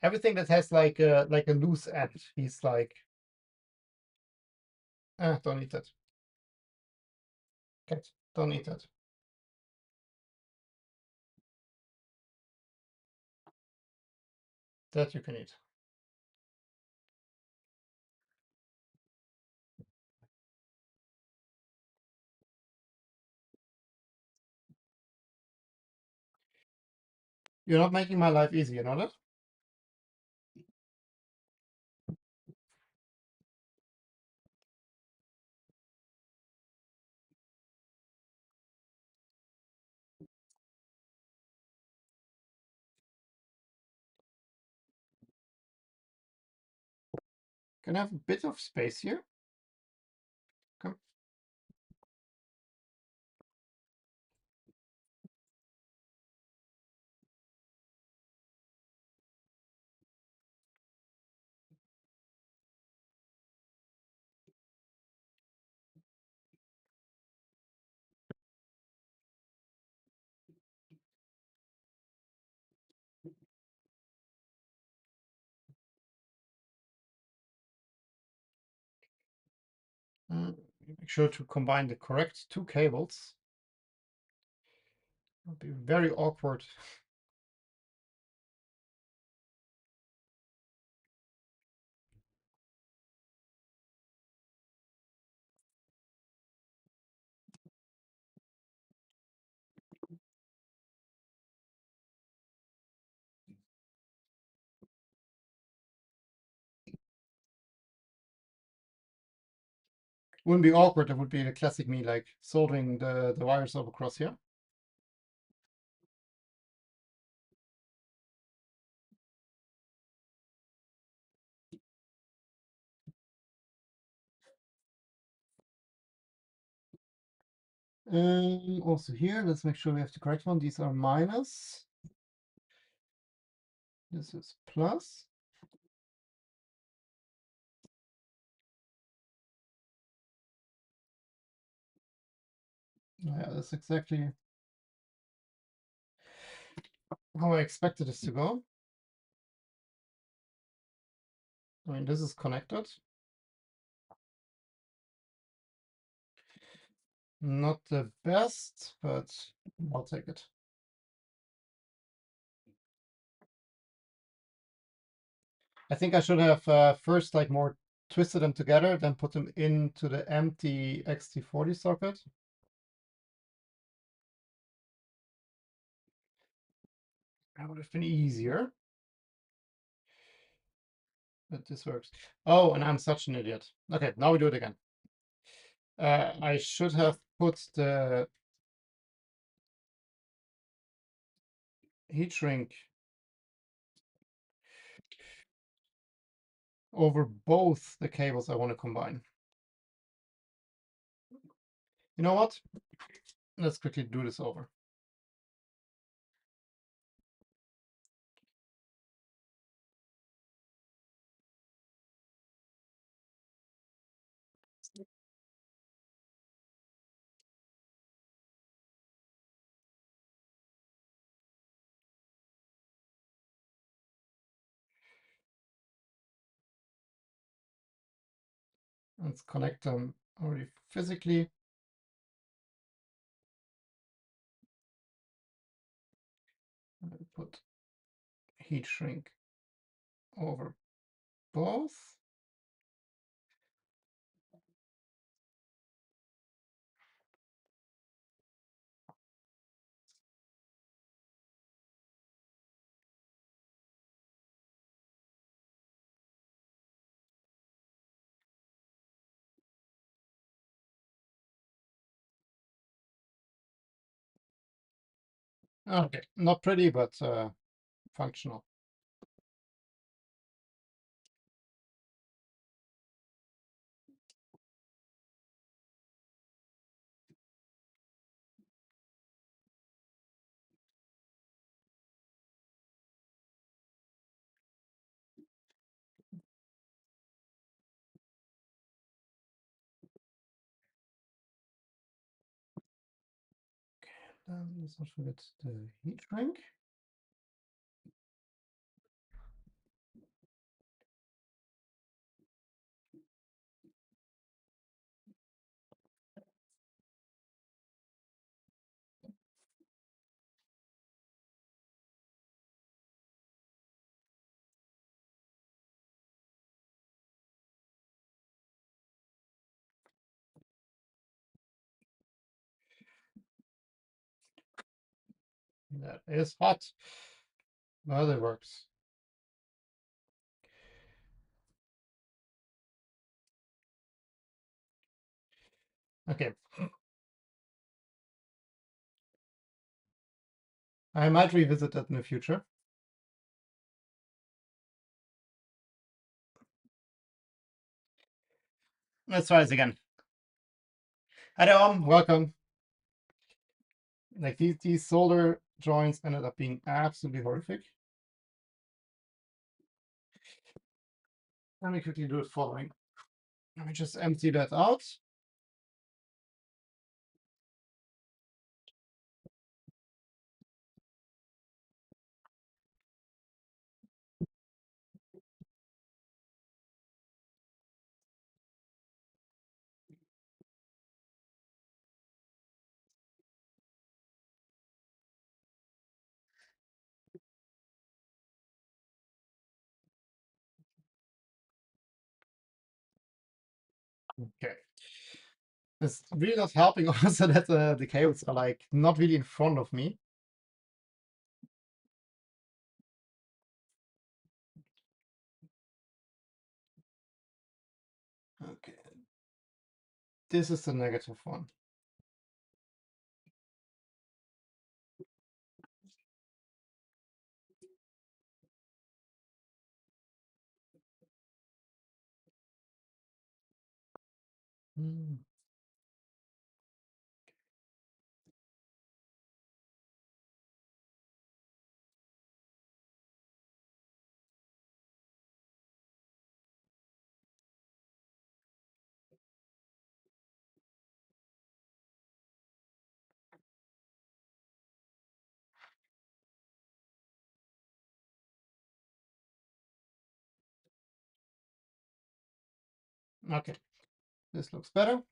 everything that has like a loose end. He's like, don't need that. Okay, don't need that. That you can eat. You're not making my life easy, you know that? Can I have a bit of space here? Come. Make sure to combine the correct 2 cables. It'll be very awkward. Wouldn't be awkward. It would be the classic me, like soldering the wires over across here. Also here, let's make sure we have the correct one. These are minus. This is plus. Yeah, that's exactly how I expected this to go. I mean, this is connected. Not the best, but I'll take it. I think I should have first like more twisted them together, then put them into the empty XT40 socket. That would have been easier. But this works. Oh, and I'm such an idiot. Okay, now we do it again. I should have put the heat shrink over both the cables I want to combine. You know what? Let's quickly do this over. Let's connect them already physically. Put heat shrink over both. Okay, not pretty, but functional. Let's not forget the heat shrink. That is hot. Well, it works. Okay. I might revisit that in the future. Let's try this again. Hi, welcome. Like these solder joints ended up being absolutely horrific. Let me quickly do the following. Let me just empty that out. Okay. It's really not helping also that the cables are like not really in front of me. Okay. This is the negative one. Hmm. Okay. This looks better.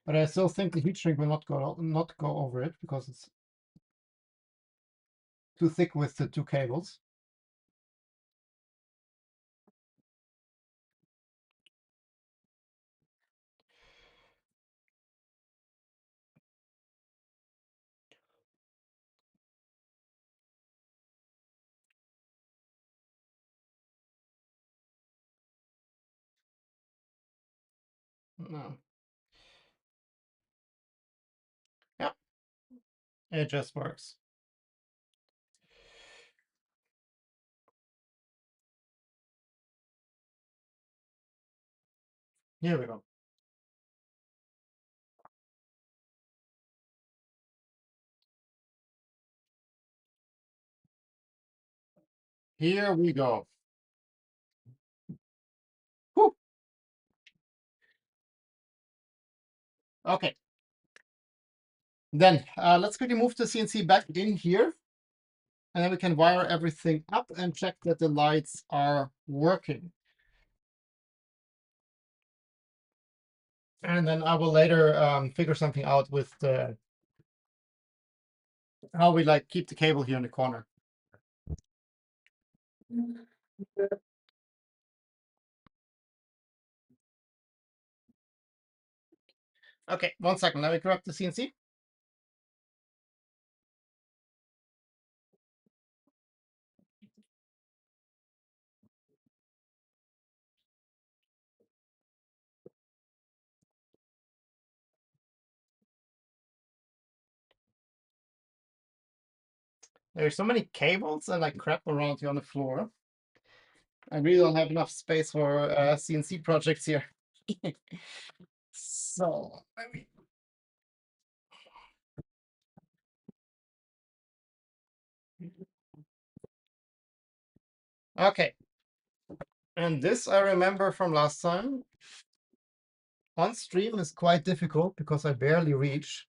But I still think the heat shrink will not go over it because it's too thick with the two cables. No. Yeah, it just works. Here we go. Here we go. Whew. Okay. Then let's quickly move the CNC back in here. And then we can wire everything up and check that the lights are working. And then I will later figure something out with the how we like keep the cable here in the corner. Okay, 1 second. Let me grab the CNC. There's so many cables and like crap around here on the floor. I really don't have enough space for CNC projects here. So let me. Okay, and this I remember from last time. On stream is quite difficult because I barely reach.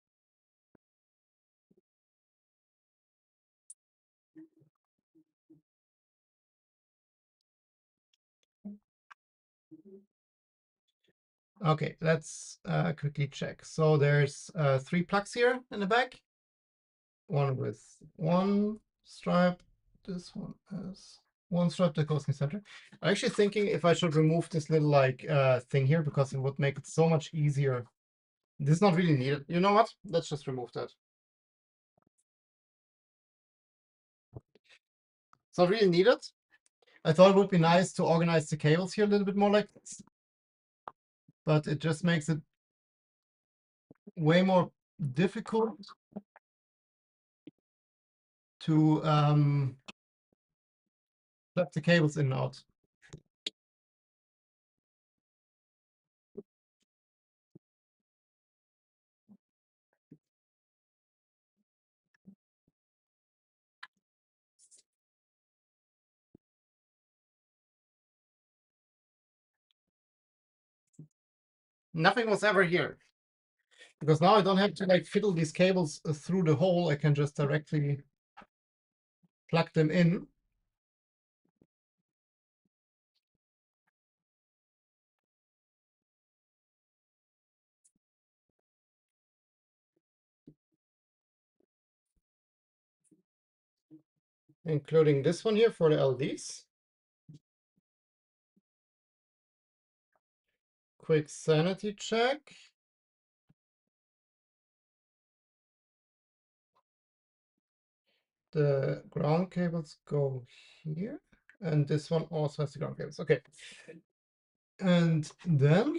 Okay, let's quickly check. So there's 3 plugs here in the back. One with 1 stripe. This one has 1 stripe that goes in the center. I'm actually thinking if I should remove this little like thing here because it would make it so much easier. This is not really needed. You know what? Let's just remove that. It's not really needed. I thought it would be nice to organize the cables here a little bit more like this, but it just makes it way more difficult to plug the cables in and out. Nothing was ever here because now I don't have to like fiddle these cables through the hole. I can just directly plug them in. Including this one here for the LEDs. Quick sanity check. The ground cables go here, and this one also has the ground cables. Okay. And then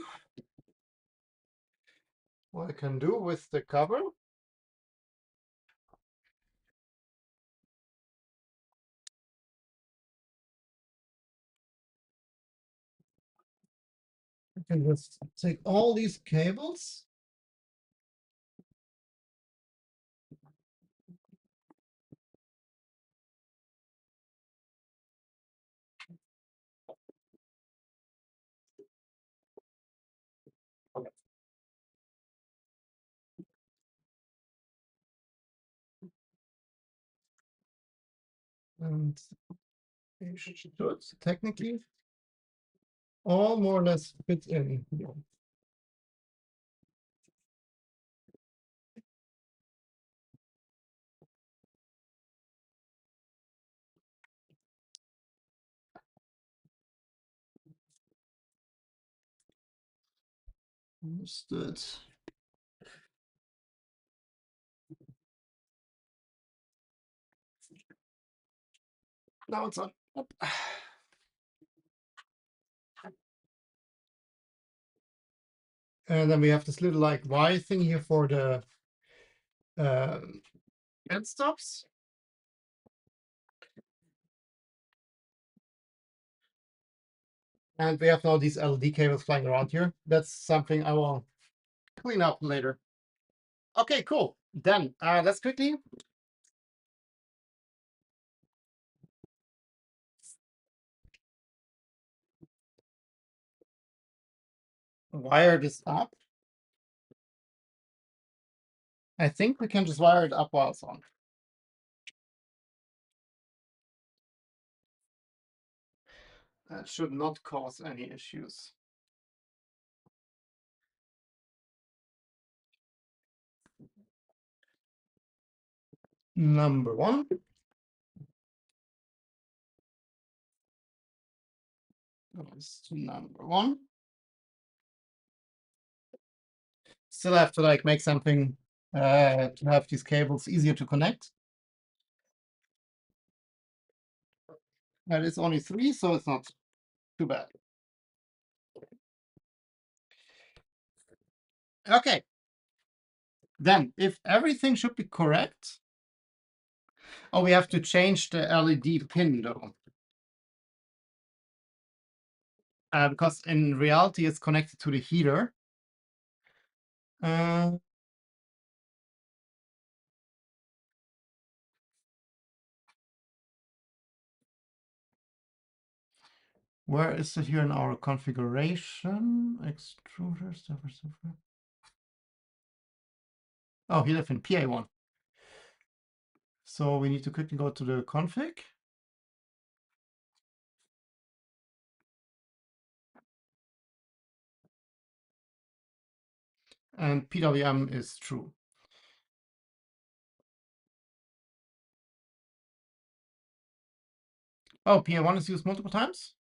what I can do with the cover, I can just take all these cables and they should technically all more or less fit in. Understood. Now it's on. Up. And then we have this little like Y thing here for the end stops. And we have now these LED cables flying around here. That's something I will clean up later. Okay, cool. Then let's quickly wire this up. I think we can just wire it up while it's on. That should not cause any issues. Number 1. goes to number 1. Still have to like make something to have these cables easier to connect. But it's only 3, so it's not too bad. Okay. Then, if everything should be correct, oh, we have to change the LED pin though. Because in reality, it's connected to the heater. Where is it here in our configuration? Extruder, stuff. Oh, he left in PA1. So we need to quickly go to the config. And PWM is true. Oh, PA1 is used multiple times?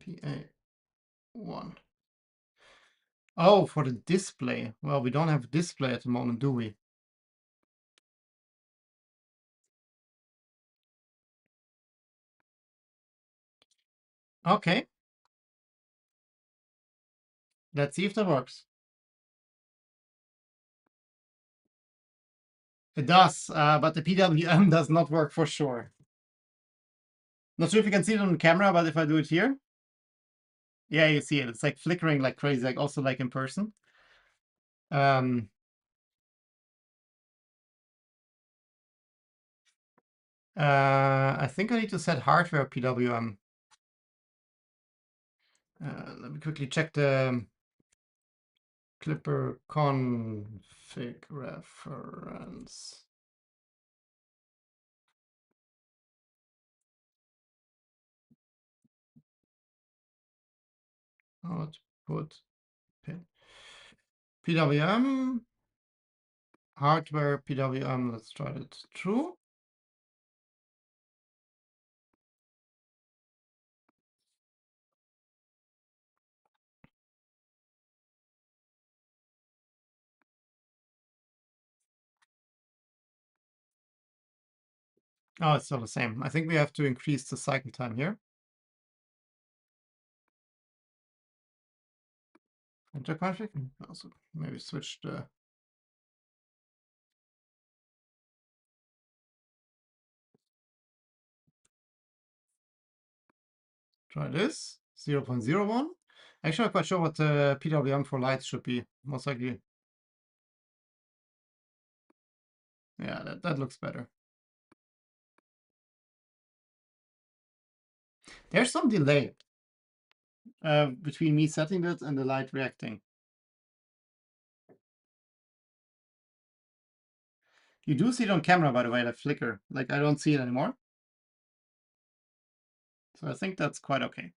PA1. Oh, for the display. Well, we don't have a display at the moment, do we? Okay. Let's see if that works. It does, but the PWM does not work for sure. Not sure if you can see it on the camera, but if I do it here, yeah, you see it. It's like flickering like crazy, like also like in person. I think I need to set hardware PWM. Let me quickly check the Clipper config reference. Output pin. PWM. Hardware PWM. Let's try it. True. Oh, it's still the same. I think we have to increase the cycle time here. Enter config. Also maybe switch the. Try this. 0.01. Actually, I'm quite sure what the PWM for lights should be. Most likely. Yeah, that looks better. There's some delay between me setting that and the light reacting. You do see it on camera, by the way, that flicker. Like, I don't see it anymore. So I think that's quite okay.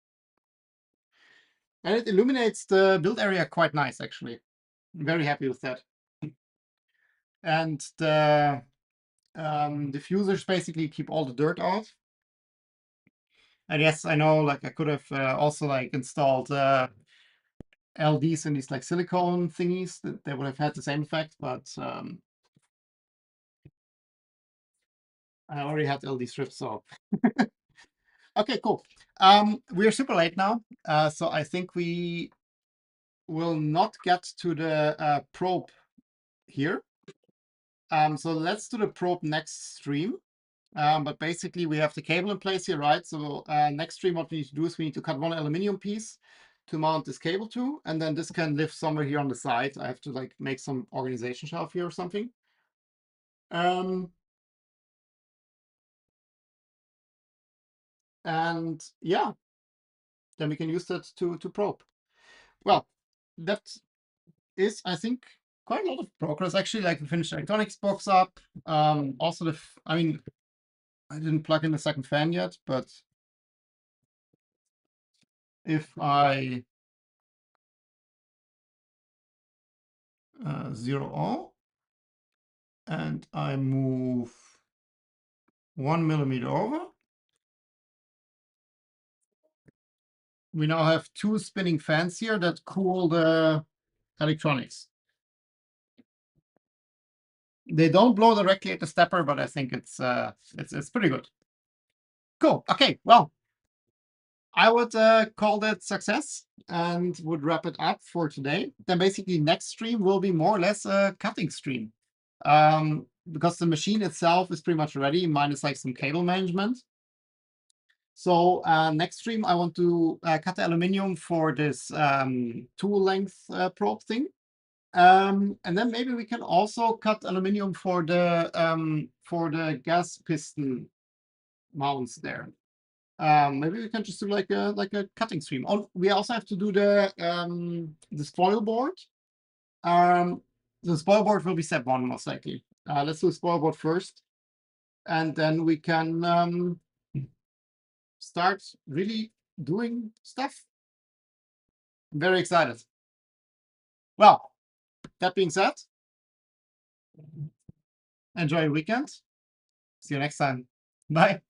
And it illuminates the build area quite nice, actually. I'm very happy with that. And the diffusers basically keep all the dirt off. And yes, I know, like, I could have also, like, installed LDs in these, like, silicone thingies that they would have had the same effect, but I already had LD strips, so. Okay, cool. We are super late now, so I think we will not get to the probe here. So let's do the probe next stream. But basically, we have the cable in place here, right? So next stream, what we need to do is we need to cut one aluminum piece to mount this cable to, and then this can live somewhere here on the side. I have to like make some organization shelf here or something. And yeah, then we can use that to probe. Well, that is, I think, quite a lot of progress actually. Like we finished the electronics box up. Also I mean, I didn't plug in the second fan yet, but if I 0 all and I move 1 millimeter over, we now have 2 spinning fans here that cool the electronics. They don't blow directly at the stepper, but I think it's pretty good. Cool. Okay, well, I would call that success and would wrap it up for today. Then basically next stream will be more or less a cutting stream. Because the machine itself is pretty much ready, minus like some cable management. So next stream, I want to cut the aluminium for this tool length probe thing. And then maybe we can also cut aluminium for the gas piston mounts there. Maybe we can just do like a cutting stream. Oh, we also have to do the spoil board. The spoil board will be step 1 most likely. Let's do the spoil board first, and then we can start really doing stuff. I'm very excited. Well, that being said, enjoy your weekend. See you next time. Bye.